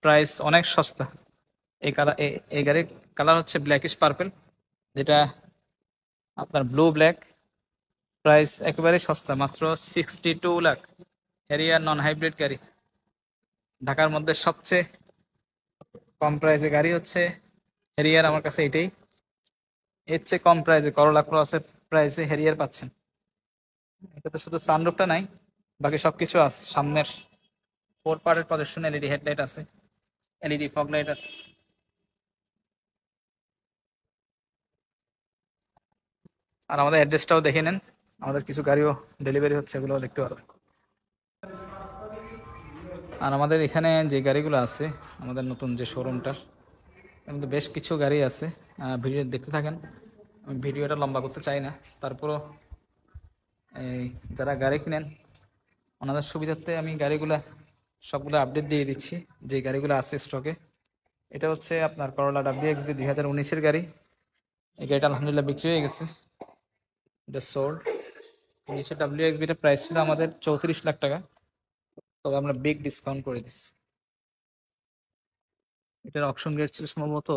প্রাইস অনেক সস্তা। এই কালার, এই গাড়ির কালার হচ্ছে ব্ল্যাকিশ পার্পল, যেটা আপনার ব্লু ব্ল্যাক। প্রাইস একেবারে সস্তা, মাত্র 62 লাখ। হ্যারিয়ার নন হাইব্রিড গাড়ি, ঢাকার মধ্যে সবচেয়ে কম প্রাইসে গাড়ি হচ্ছে হ্যারিয়ার। আমার কাছে এটাই, এর চেয়ে কম প্রাইসে করোলা ক্রসের প্রাইসে হ্যারিয়ার পাচ্ছেন। এটাতে শুধু সানরুফটা নাই, বাকি সবকিছু আছে। সামনের 4 পার্টের প্রজেকশন এলইডি হেডলাইট আছে, এলইডি ফগ লাইট আছে। আর আমাদের অ্যাড্রেসটাও দেখে নেন, আমাদের কিছু গাড়িও ডেলিভারি হচ্ছে, এগুলোও দেখতে পারবেন। আর আমাদের এখানে যে গাড়িগুলো আছে, আমাদের নতুন যে শোরুমটার মধ্যে বেশ কিছু গাড়ি আছে। ভিডিও দেখতে থাকেন, আমি ভিডিওটা লম্বা করতে চাই না। তারপরও এই যারা গাড়ি কিনেন ওনাদের সুবিধার্থে আমি গাড়িগুলা সবগুলো আপডেট দিয়ে দিচ্ছি, যে গাড়িগুলো আছে স্টকে। এটা হচ্ছে আপনার করোলা WXB 2019-এর গাড়ি। এই গাড়িটা আলহামদুলিল্লাহ বিক্রি হয়ে গেছে, এটা সোল্ড। 19-এর WXB-টা প্রাইস ছিল আমাদের 34 লাখ টাকা, তবে আমরা বিগ ডিসকাউন্ট করে দিচ্ছি। এটার অপশন রেট ছিল সম্ভবত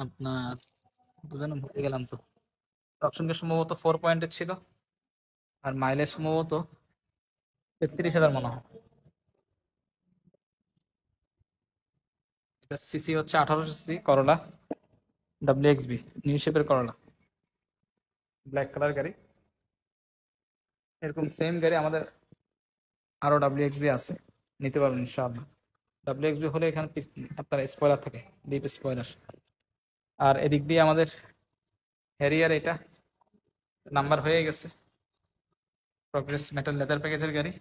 আপনার, বুঝলেন, ভুলে গেলাম তো। অপশন রেট সম্ভবত 4 পয়েন্টের ছিল, আর মাইলেজ সম্ভবত 33,000 মনে হয়। এটা সিসি হচ্ছে 1800 সিসি করলা WXB, নিউ শেপের করলা, ব্ল্যাক কালার গাড়ি। এরকম সেম গাড়ি আমাদের আরো WXB আছে, নিতে পারবেন ইনশাআল্লাহ। WXB হলে এখানে আপনার স্পয়লার থাকে, ডিপ স্পয়লার। আর এদিক দিয়ে আমাদের হ্যারিয়ার, এটা নাম্বার হয়ে গেছে, প্রগ্রেস মেটাল লেদার প্যাকেজের গাড়ি,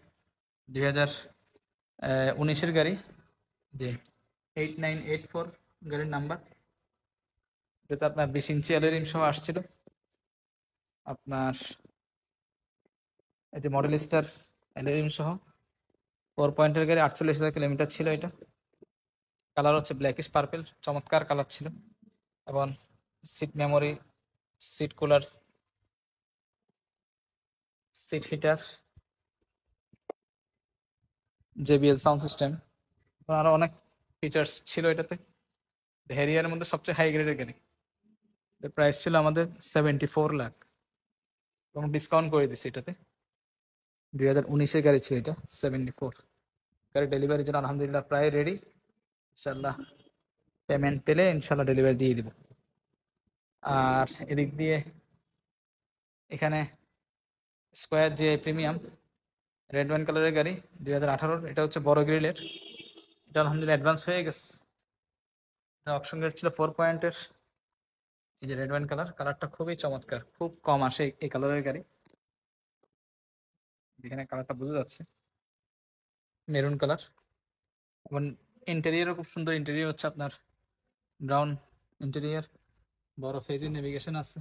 2019-এর গাড়ি, যে 8984 গাড়ির নাম্বার। এটাতে আপনার 20 ইঞ্চি অ্যালুমিনিয়াম সহ আসছিল। আপনার এই যে মডেল স্টার অ্যালুমিনিয়াম সহ 4 পয়েন্টের গাড়ি, 48,000 কিলোমিটার ছিল এটা। কালার হচ্ছে ব্ল্যাকিশ পার্পেল, চমৎকার কালার ছিল। এবং seat memory, seat cooler, seat heater, JBL sound system, আরো অনেক ফিচার্স ছিল এটাতে। হ্যারিয়ারের মধ্যে সবচেয়ে হাই গ্রেডের গাড়ি। এর প্রাইস ছিল আমাদের 74 লাখ, এবং ডিসকাউন্ট করে দিচ্ছি এটাতে। 2019-এর গাড়ি ছিল এটা, 74। গাড়ি ডেলিভারির জন্য আলহামদুলিল্লাহ প্রায় রেডি। ইনশাল্লাহ পেমেন্ট পেলে ইনশাল্লাহ ডেলিভারি দিয়ে দিব। আর এদিক দিয়ে এখানে স্কোয়ার যে প্রিমিয়াম রেড ওয়াইন কালারের গাড়ি, 2018-র, এটা হচ্ছে বড় গ্রিলের। এটা আলহামদুলিল্লাহ অ্যাডভান্স হয়ে গেছে। এটা অপশন গ্রেড ছিল 4 পয়েন্টের। এই যে রেড ওয়াইন কালার, কালারটা খুবই চমৎকার, খুব কম আসে এই কালারের গাড়ি। এখানে কালারটা বোঝা যাচ্ছে, মেরুন কালার। এবং ইন্টেরিয়ারও খুব সুন্দর। ইন্টেরিয়ার হচ্ছে আপনার ব্রাউন ইন্টেরিয়ার, বড় ফেজের নেভিগেশন আছে।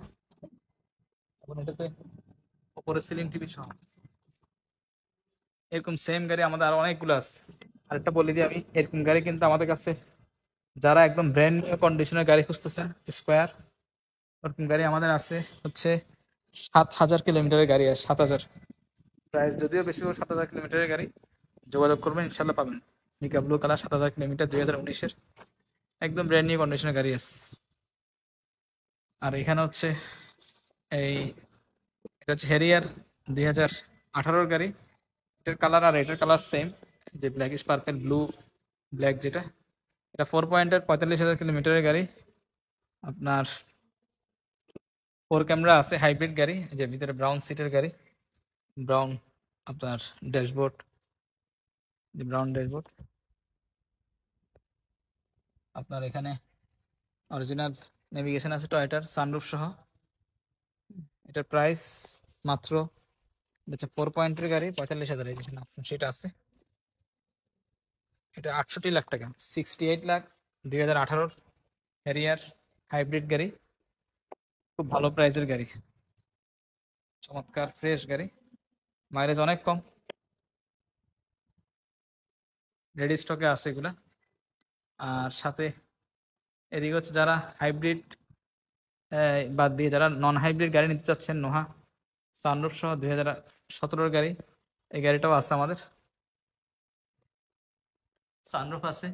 এবং এটাতে উপরে সিলিং টিভি সহ। এরকম সেম গাড়ি আমাদের আরো অনেকগুলো আছে। আরেকটা বলে দিই আমি, এরকম গাড়ি কিন্তু আমাদের কাছে যারা একদম ব্র্যান্ড নিউ কন্ডিশনের গাড়ি খুঁজতেছেন স্কোয়ার, ওরকম গাড়ি আমাদের আছে হচ্ছে 7,000 কিলোমিটারের গাড়ি আছে। 7,000 প্রাইস যদিও বেশি, 7,000 কিলোমিটারের গাড়ি। যোগাযোগ করবেন, ইনশাল্লাহ পাবেন। নিকা ব্লু কালার, 7,000 কিলোমিটার, 2019-এর, একদম ব্র্যান্ড নিউ কন্ডিশনের গাড়ি আছে। আর এখানে হচ্ছে এই, এটা হচ্ছে হ্যারিয়ার 2018-র গাড়ি। এটার কালার আর এটার কালার সেম, যে ব্ল্যাকিশ পার্পেল ব্লু ব্ল্যাক যেটা। এটা 4 পয়েন্টের, 45,000 কিলোমিটারের গাড়ি। আপনার 4 ক্যামেরা আছে, হাইব্রিড গাড়ি। যে ভিতরে ব্রাউন সিটের গাড়ি, ব্রাউন আপনার ড্যাশবোর্ড, যে ব্রাউন ড্যাশবোর্ড। আপনার এখানে অরিজিনাল নেভিগেশন আছে টয়োটার, সানরুফ সহ। এটার প্রাইস মাত্র, হচ্ছে 4 পয়েন্টের গাড়ি, 45,000, এখানে আপনার সেটা আছে। এটা 68 লাখ টাকা, 68 লাখ, 2018-র হ্যারিয়ার হাইব্রিড গাড়ি। খুব ভালো প্রাইসের গাড়ি, চমৎকার ফ্রেশ গাড়ি, মাইলেজ অনেক কম, রেডি স্টকে আছে এগুলা। আর সাথে এদিকে হচ্ছে যারা হাইব্রিড বাদ দিয়ে যারা নন হাইব্রিড গাড়ি নিতে চাচ্ছেন, নোহা সানরুফ সহ 2017-র গাড়ি, এই গাড়িটাও আছে আমাদের। সানরুফ আছে।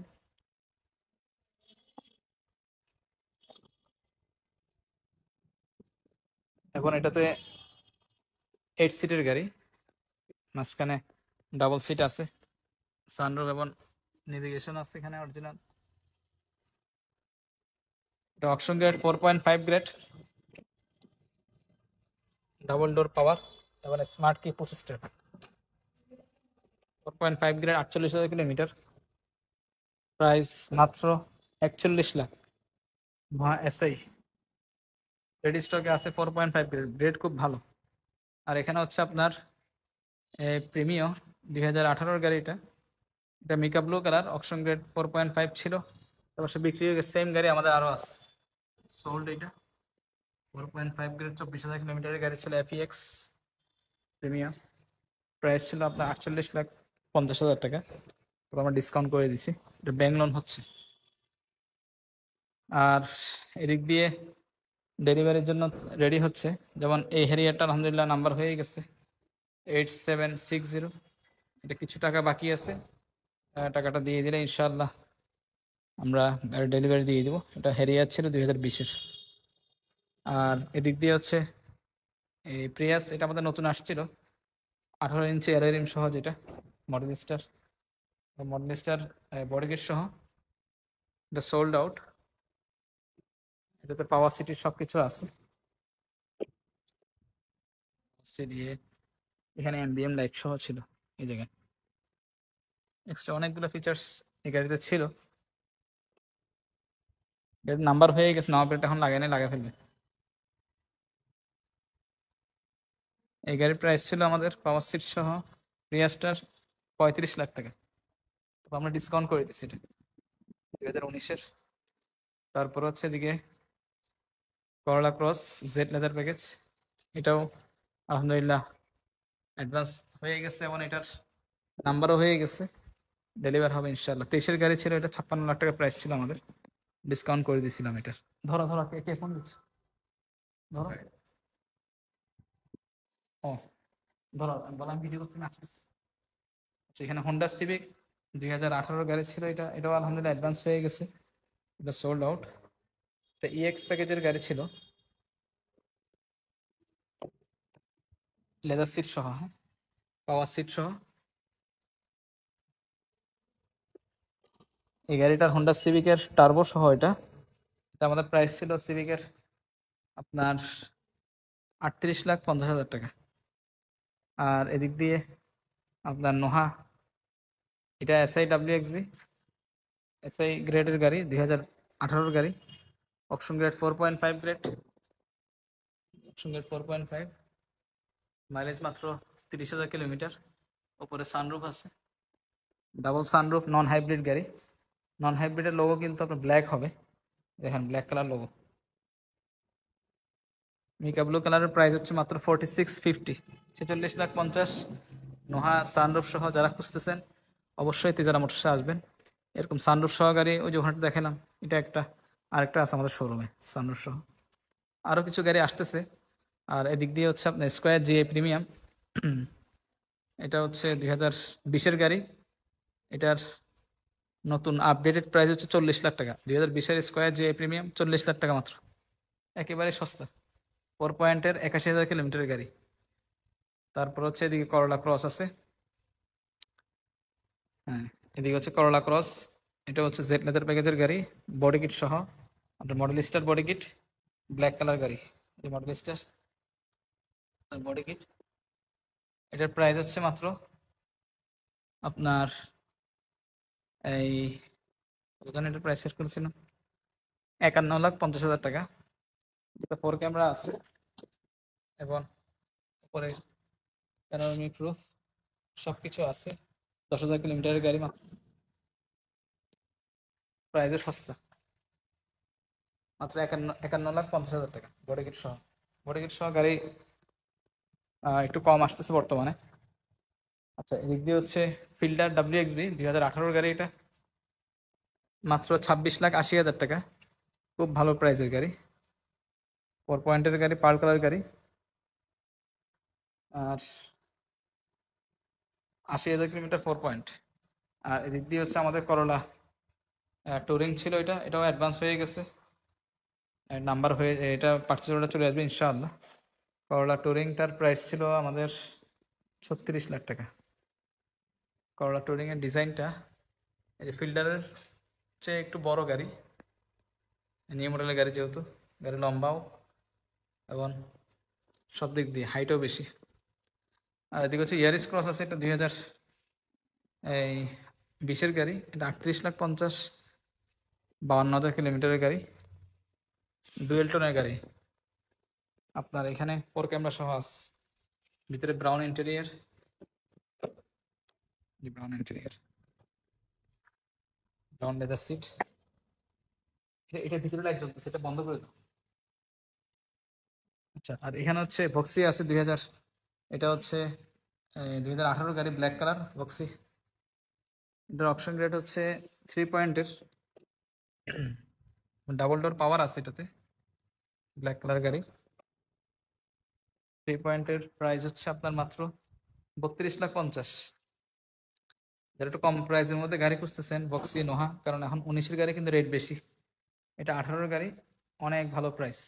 এখন এটাতে 8 সিটের গাড়ি, মাঝখানে ডাবল সিট আছে, সানরুফ এবং নেভিগেশন আছে এখানে অরিজিনাল। এটা auction grade 4.5 grade, double door power এবং smart key push start. 4.5 grade, 48,000 kilometre, price মাত্র 41 লাখ। এসআই রেডি স্টকে আছে, 4.5 গ্রেড, গ্রেড খুব ভালো। আর এখানে হচ্ছে আপনার প্রিমিও 2018-র গাড়িটা, এটা mica blue colour, auction grade 4.5 ছিল, তারপর সে বিক্রি হয়ে গেছে। সেম গাড়ি আমাদের আরো আছে সোল্ড। এটা 4.5 গ্রেড, 24,000 কিলোমিটারের গাড়ি ছিল, FEX প্রিমিয়াম। প্রাইস ছিল আপনার 48,50,000 টাকা, তো আমরা ডিসকাউন্ট করে দিছি। এটা ব্যাংক লোন হচ্ছে। আর এদিক দিয়ে ডেলিভারির জন্য রেডি হচ্ছে, যেমন এই হ্যারিয়ারটা আলহামদুলিল্লাহ নাম্বার হয়ে গেছে 8760। এটা কিছু টাকা বাকি আছে, টাকাটা দিয়ে দিলে ইনশাআল্লাহ আমরা ডেলিভারি দিয়ে দিব। এটা হ্যারিয়ার ছিল 2020-এর। আর এদিক দিয়ে হচ্ছে এই প্রিয়াস, এটা আমাদের নতুন আসছিল, 18 ইঞ্চি অ্যালুমিনিয়াম সহ, যেটা মডেল স্টার বডি কিট সহ। এটা সোল্ড আউট। এটাতে পাওয়ার সিটির সবকিছু আছে। এখানে এমবিএম লাইট সহ ছিল এই জায়গায়। এক্সট্রা অনেকগুলো ফিচার্স এই গাড়িতে ছিল। এর নাম্বার হয়ে গেছে, নাম্বার প্লেট এখন লাগাই নাই, লাগা ফেলবে। এই গাড়ির প্রাইস ছিল আমাদের পাওয়ার সিট সহ রিয়াস্টার 35 লাখ টাকা। তো আমরা ডিসকাউন্ট করে দিচ্ছি এটা 2019-এর। তারপর হচ্ছে এদিকে করলা ক্রস জেড লেদার প্যাকেজ, এটাও আলহামদুলিল্লাহ অ্যাডভান্স হয়ে গেছে এবং এটার নাম্বারও হয়ে গেছে, ডেলিভার হবে ইনশাল্লাহ। 23-এর গাড়ি ছিল, এটা 56 লাখ টাকা প্রাইস ছিল আমাদের, ডিসকাউন্ট করে দিয়েছিলাম এটার। ধরো ধরো, কে কে ফোন দিচ্ছে, ধরো। ও ধরো, আমি বললাম ভিডিও করছি না, আসতেছি। আচ্ছা, এখানে হোন্ডা সিভিক 2018 গাড়ি ছিল, এটাও আলহামদুলিল্লাহ অ্যাডভান্স হয়ে গেছে, এটা সোল্ড আউট। এটা ইএক্স প্যাকেজের গাড়ি ছিল, লেদার সিট সহ, হ্যাঁ, পাওয়ার সিট সহ। এই গাড়িটার হোন্ডা সিভিকের টার্বো সহ এটা। এটা আমাদের প্রাইস ছিল সিভিকের আপনার 38,50,000 টাকা। আর এদিক দিয়ে আপনার নোহা, এটা এসআই ডাব্লিউএক্সবি, এসআই গ্রেডের গাড়ি, 2018-এর গাড়ি, option grade 4.5 grade, option grade 4.5, mileage মাত্র 30,000 কিলোমিটার। ওপরে সানরুফ আছে, ডাবল সানরুফ, নন হাইব্রিড গাড়ি। নন হাইব্রিডের লোগো কিন্তু আপনার ব্ল্যাক হবে, দেখেন black colour logo. Mica blue কালারের প্রাইস হচ্ছে মাত্র 4650, 46,50,000। নোহা সানরুফ সহ যারা খুঁজতেছেন অবশ্যই তেজারা মোটরসে আসবেন। এরকম সানরুফ সহ গাড়ি ওই যে ওখানে দেখালাম, এটা একটা, আরেকটা আছে আমাদের শোরুমে সানরুফ সহ। আরও কিছু গাড়ি আসতেছে। আর এদিক দিয়ে হচ্ছে আপনার স্কোয়ার জিএ প্রিমিয়াম, এটা হচ্ছে 2020-এর গাড়ি। এটার নতুন আপডেটেড প্রাইস হচ্ছে 40 লাখ টাকা। 2020-এর স্কোয়ার জিএ প্রিমিয়াম 40 লাখ টাকা মাত্র, একেবারে সস্তা। 4 পয়েন্টের 81,000 কিলোমিটারের গাড়ি। তারপর হচ্ছে এদিকে করলা ক্রস আছে, হ্যাঁ, এদিকে হচ্ছে করলা ক্রস, এটা হচ্ছে জেড লেদার প্যাকেজের গাড়ি, বডি কিট সহ, আপনার model star body kit, black colour গাড়ি, এই মডেল স্টার বডি কিট। এটার প্রাইস হচ্ছে মাত্র আপনার এই ওখানে এটার প্রাইস সেট করেছিলাম 51,50,000 টাকা। যেটা 4 ক্যামেরা আছে এবং উপরে প্যানোরামিক রুফ, সব কিছু আছে। 10,000 কিলোমিটারের গাড়ি, মাত্র প্রাইসও সস্তা, মাত্র 51,50,000 টাকা বডি কিট সহ। বডি কিট সহ গাড়ি একটু কম আসতেছে বর্তমানে। আচ্ছা, এদিক দিয়ে হচ্ছে ফিল্ডার ডাব্লিউএক্সবি 2018-এর গাড়ি, এটা মাত্র 26,80,000 টাকা, খুব ভালো প্রাইসের গাড়ি। 4 পয়েন্টের গাড়ি, পার্ল কালার গাড়ি। আর 80,000 কিলোমিটার 4 পয়েন্ট। আর এদিক দিয়ে হচ্ছে আমাদের করলা টুরিং ছিল, এটাও অ্যাডভান্স হয়ে গেছে, নাম্বার হয়ে, এটা পার্চেস অর্ডার চলে আসবে ইনশাআল্লাহ। করলা টুরিংটার প্রাইস ছিল আমাদের 36 লাখ টাকা। করলা টুরিংয়ের ডিজাইনটা, এই যে ফিল্ডারের চেয়ে একটু বড় গাড়ি, নিউ মডেলের গাড়ি যেহেতু, গাড়ি লম্বাও এবং সব দিক দিয়ে হাইটও বেশি। আর এদিকে হচ্ছে ইয়ারিস ক্রস আছে, এটা 2020-এর গাড়ি, এটা 38,50,000, 52,000 কিলোমিটারের গাড়ি, ডুয়েল টোনের গাড়ি। আপনার এখানে 4 ক্যামেরা সহ আছে, ভিতরে brown interior, brown interior, brown leather seat. এটা ভিতরে লাইট জ্বলতেছে, এটা বন্ধ করে দাও। আচ্ছা, আর এখানে হচ্ছে ভক্সি আছে 2000, এটা হচ্ছে 2018 গাড়ি, ব্ল্যাক কালার ভক্সি। এটার অপশন রেট হচ্ছে 3 পয়েন্টের, ডাবল ডোর পাওয়ার আছে এটাতে, ব্ল্যাক কালার গাড়ি। 3 পয়েন্টের প্রাইস হচ্ছে আপনার মাত্র 32,50,000। যারা একটু কম প্রাইসের মধ্যে গাড়ি খুঁজতেছেন, বক্সি নোহা, কারণ এখন 19-এর গাড়ি কিন্তু রেট বেশি, এটা 18-এর গাড়ি, অনেক ভালো প্রাইস,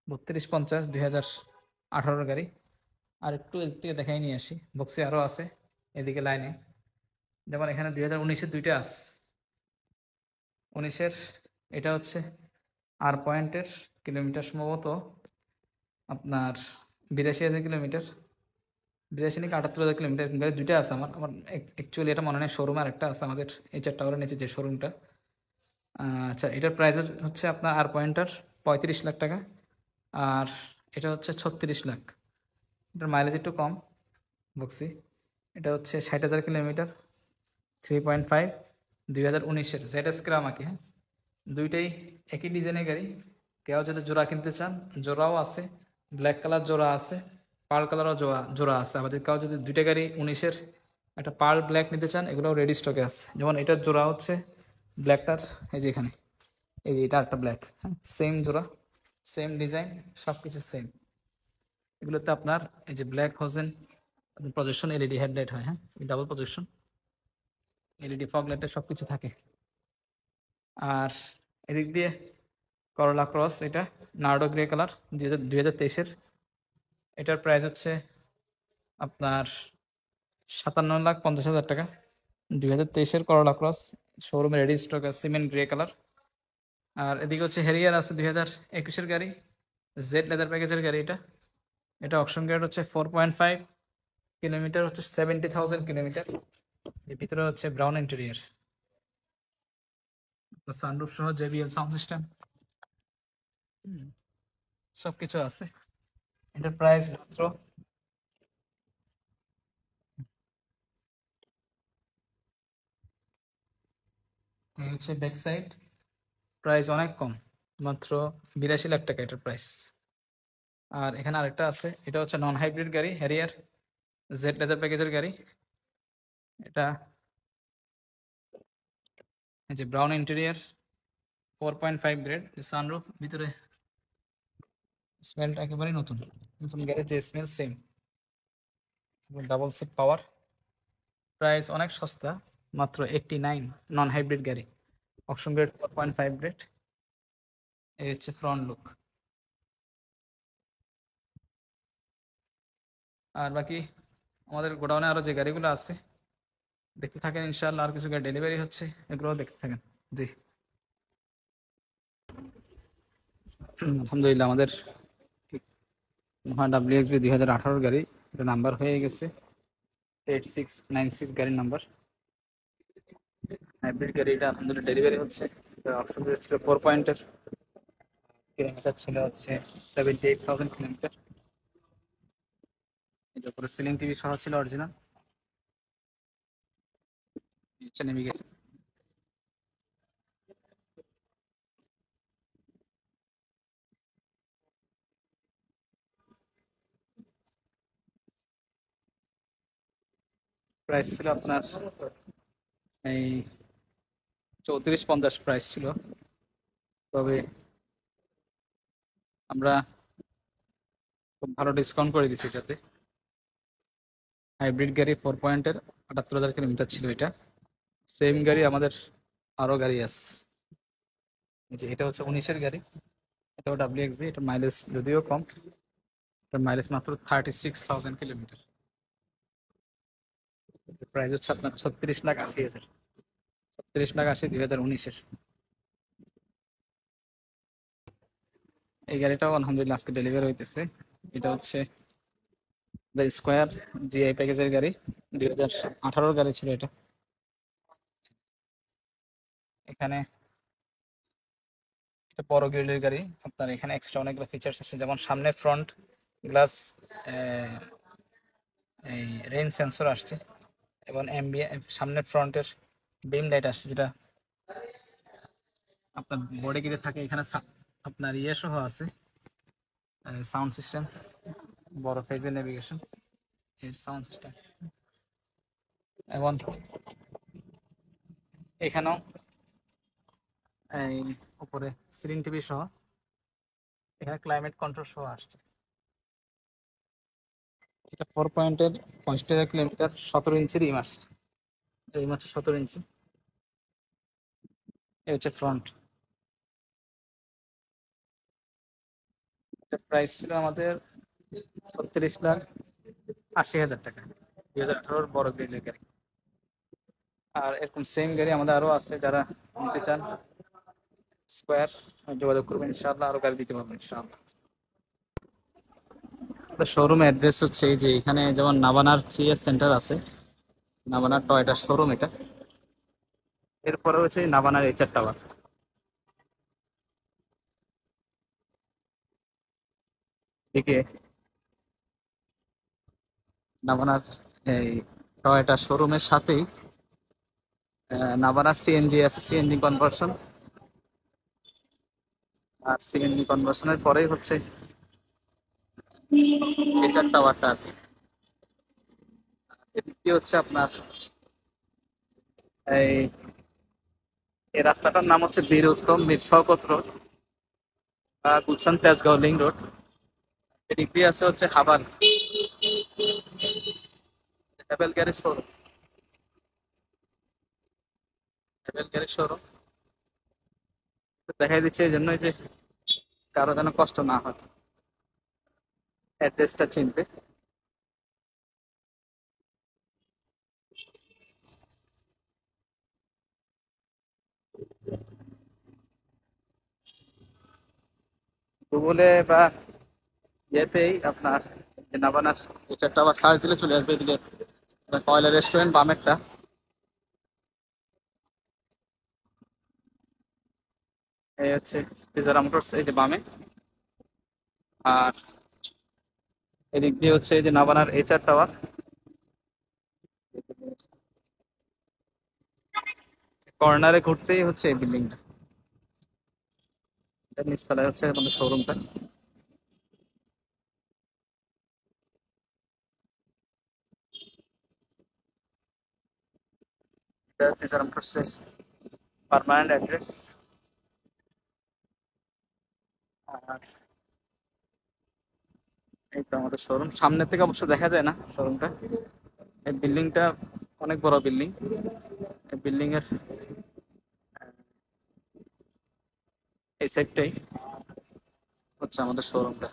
32,50,000, 2018-এর গাড়ি। আর একটু এদিক থেকে দেখাই নিয়ে আসি, বক্সি আরও আছে এদিকে লাইনে, যেমন এখানে 2019-এর দুইটা আছে। 19-এর এটা হচ্ছে আর পয়েন্টের কিলোমিটার সম্ভবত আপনার 82,000 কিলোমিটার, 82 নাকি 78,000 কিলোমিটার, গাড়ি দুইটা আছে আমার আমার অ্যাকচুয়ালি এটা মনে নেই, শোরুমে আরেকটা আছে আমাদের এই 4 টাওয়ারের নিচে যে শোরুমটা। আচ্ছা, এটার প্রাইস হচ্ছে আপনার আর পয়েন্টার 35 লাখ টাকা, আর এটা হচ্ছে 36 লাখ। এটার মাইলেজ একটু কম বক্সি। এটা হচ্ছে 60,000 কিলোমিটার, 3.5, 2019-এর ZS ক্রামাকি। হ্যাঁ, দুইটাই একই ডিজাইনের গাড়ি। কেউ যদি জোড়া কিনতে চান জোড়াও আছে, ব্ল্যাক কালার জোড়া আছে, পার্ল কালারও জোড়া জোড়া আছে। আমাদের কেউ যদি দুইটা গাড়ি 19-এর একটা পার্ল ব্ল্যাক নিতে চান, এগুলোও রেডি স্টকে আছে। যেমন এটার জোড়া হচ্ছে ব্ল্যাকটার, এই যে এখানে, এই যে এটা একটা ব্ল্যাক। হ্যাঁ, সেম জোড়া, সেম ডিজাইন, সব কিছু সেম। এগুলোতে আপনার এই যে ব্ল্যাক হোজেন প্রজেকশন এলইডি হেডলাইট হয়। হ্যাঁ, ডাবল প্রজেকশন এলইডি ফগ লাইটের সব কিছু থাকে। আর এদিক দিয়ে করলা ক্রস, এটা নার্ডো গ্রে কালার, 2023-এর। এটার প্রাইস হচ্ছে আপনার 57,50,000 টাকা। 2023-এর করলা ক্রস, শোরুমে রেডি স্টক আছে, সিমেন্ট গ্রে কালার। আর এদিকে হচ্ছে হেরিয়ার আছে 2021-এর গাড়ি, জেড লেদার প্যাকেজের গাড়ি। এটা এটা অপশন গ্রেড হচ্ছে 4.5 কিলোমিটার, হচ্ছে 70,000 কিলোমিটার। এর ভিতরে হচ্ছে ব্রাউন ইন্টেরিয়ার, সানরুফ সহ জেবিএল সাউন্ড সিস্টেম সবকিছু আছে। এটার প্রাইস মাত্র এই হচ্ছে ব্যাক সাইড, প্রাইস অনেক কম, মাত্র 82 লাখ টাকা এটার প্রাইস। আর এখানে আরেকটা আছে, এটা হচ্ছে নন হাইব্রিড গাড়ি, হ্যারিয়ার জেড লেদার প্যাকেজের গাড়ি। এটা এই যে ব্রাউন ইন্টেরিয়ার, 4.5 গ্রেড, সানরুফ, ভিতরে স্মেলটা একেবারেই নতুন, নতুন গাড়ির যে smell same, double seat power. Price অনেক সস্তা, মাত্র 89। নন হাইব্রিড গাড়ি, অপশন গ্রেড 4.5 গ্রেড। এই হচ্ছে ফ্রন্ট লুক। আর বাকি আমাদের গোডাউনে আরো যে গাড়িগুলো আছে দেখতে থাকেন ইনশাআল্লাহ। আর কিছু গাড়ি ডেলিভারি হচ্ছে, এগুলো দেখতে থাকেন। জি, আলহামদুলিল্লাহ আমাদের WXB 2018 গাড়ি, এটা নাম্বার হয়ে গেছে 8696 গাড়ির নাম্বার। হাইব্রিড গাড়ি, এটা আলহামদুলিল্লাহ ডেলিভারি হচ্ছে। অপশন ছিল 4 পয়েন্টের, কিলোমিটার ছিল হচ্ছে 78,000 কিলোমিটার। এটার উপরে সিলিং টিভি সহ ছিল অরিজিনাল। হচ্ছে নেভিগেশন। প্রাইস ছিল আপনার এই 3450 প্রাইস ছিল, তবে আমরা খুব ভালো ডিসকাউন্ট করে দিচ্ছি এটাতে। হাইব্রিড গাড়ি 4 পয়েন্টের 78,000 কিলোমিটার ছিল এটা। সেম গাড়ি আমাদের আরো গাড়ি আছে, এই যে এটা হচ্ছে 19-এর গাড়ি, এটাও WXB। এটা মাইলেজ যদিও কম, এটার মাইলেজ মাত্র 36,000 কিলোমিটার। প্রাইস হচ্ছে আপনার 36,80,000, 36,80,000, 2019-এর। এই গাড়িটাও আলহামদুলিল্লাহ আজকে ডেলিভারি হইতেছে। এটা হচ্ছে দ্য স্কোয়ার জিআই প্যাকেজের গাড়ি, 2018-র গাড়ি ছিল এটা। এখানে এটা বড় গ্রিলের গাড়ি, আপনার এখানে এক্সট্রা অনেকগুলো ফিচার্স আছে, যেমন সামনে ফ্রন্ট গ্লাস, এই রেইন সেন্সর আসছে, এবং সামনে ফ্রন্টের বিম লাইট আসছে, যেটা আপনার বডি কিটে থাকে। এখানে আপনার ইয়ে সহ আছে, সাউন্ড সিস্টেম, বড় ফেজের নেভিগেশন, এর সাউন্ড সিস্টেম। এবং এখানেও এই উপরে সিলিং টিভি সহ, এখানে ক্লাইমেট কন্ট্রোল সহ আসছে। এটা 4 পয়েন্টের 65,000 কিলোমিটার, 17 ইঞ্চি রিম আসছে, রিম হচ্ছে 17 ইঞ্চি। এই হচ্ছে ফ্রন্ট। এটা প্রাইস ছিল আমাদের 36,80,000 টাকা, 2018-র বড় গ্রেডের গাড়ি। আর এরকম সেম গাড়ি আমাদের আরো আছে, যারা নিতে চান স্কোয়ার যোগাযোগ করবেন, ইনশাআল্লাহ আরো গাড়ি দিতে পারবেন ইনশাআল্লাহ। শোরুম অ্যাড্রেস হচ্ছে এই যে এখানে, যেমন নাবানার 3S সেন্টার আছে, নাবানার টয়টা শোরুম এটা। এরপরে হচ্ছে নাবানার HR টাওয়ার। এদিকে নাভানার এই টয়োটা শোরুমের সাথেই নাভানা সিএনজি আছে, সিএনজি কনভার্সন। আর সিএনজি কনভার্সনের পরেই হচ্ছে ফিচার টাওয়ারটা আর কি। এদিক দিয়ে হচ্ছে আপনার এই এই রাস্তাটার নাম হচ্ছে Bir Uttam, Bir Shawkat road, Gulshan Tejgaon link road. এদিক দিয়ে আছে হচ্ছে হাবাল Haval garage showroom, Haval garage showroom দেখাই দিচ্ছে এই জন্যই যে কারো যেন কষ্ট না হয় অ্যাড্রেসটা চিনতে। গুগলে বা ইয়েতেই আপনার যে নাবানার একটা আবার সার্চ দিলে চলে আসবে এদিকে কয়লা রেস্টুরেন্ট বামেরটা। এই হচ্ছে পিজারা মোটরস এই যে বামে। আর এদিক দিয়ে হচ্ছে এই যে নাবানার এইচআর টাওয়ার। কর্নারে ঘুরতেই হচ্ছে এই বিল্ডিংটা, নিচতলায় হচ্ছে আমাদের শোরুমটা। এটা পিজারা মোটরস পার্মানেন্ট অ্যাড্রেস। আর এই তো আমাদের শোরুম, সামনে থেকে অবশ্য দেখা যায় না শোরুমটা। এই বিল্ডিংটা অনেক বড় বিল্ডিং। এই বিল্ডিং এর এই সাইডটাই হচ্ছে আমাদের শোরুমটা।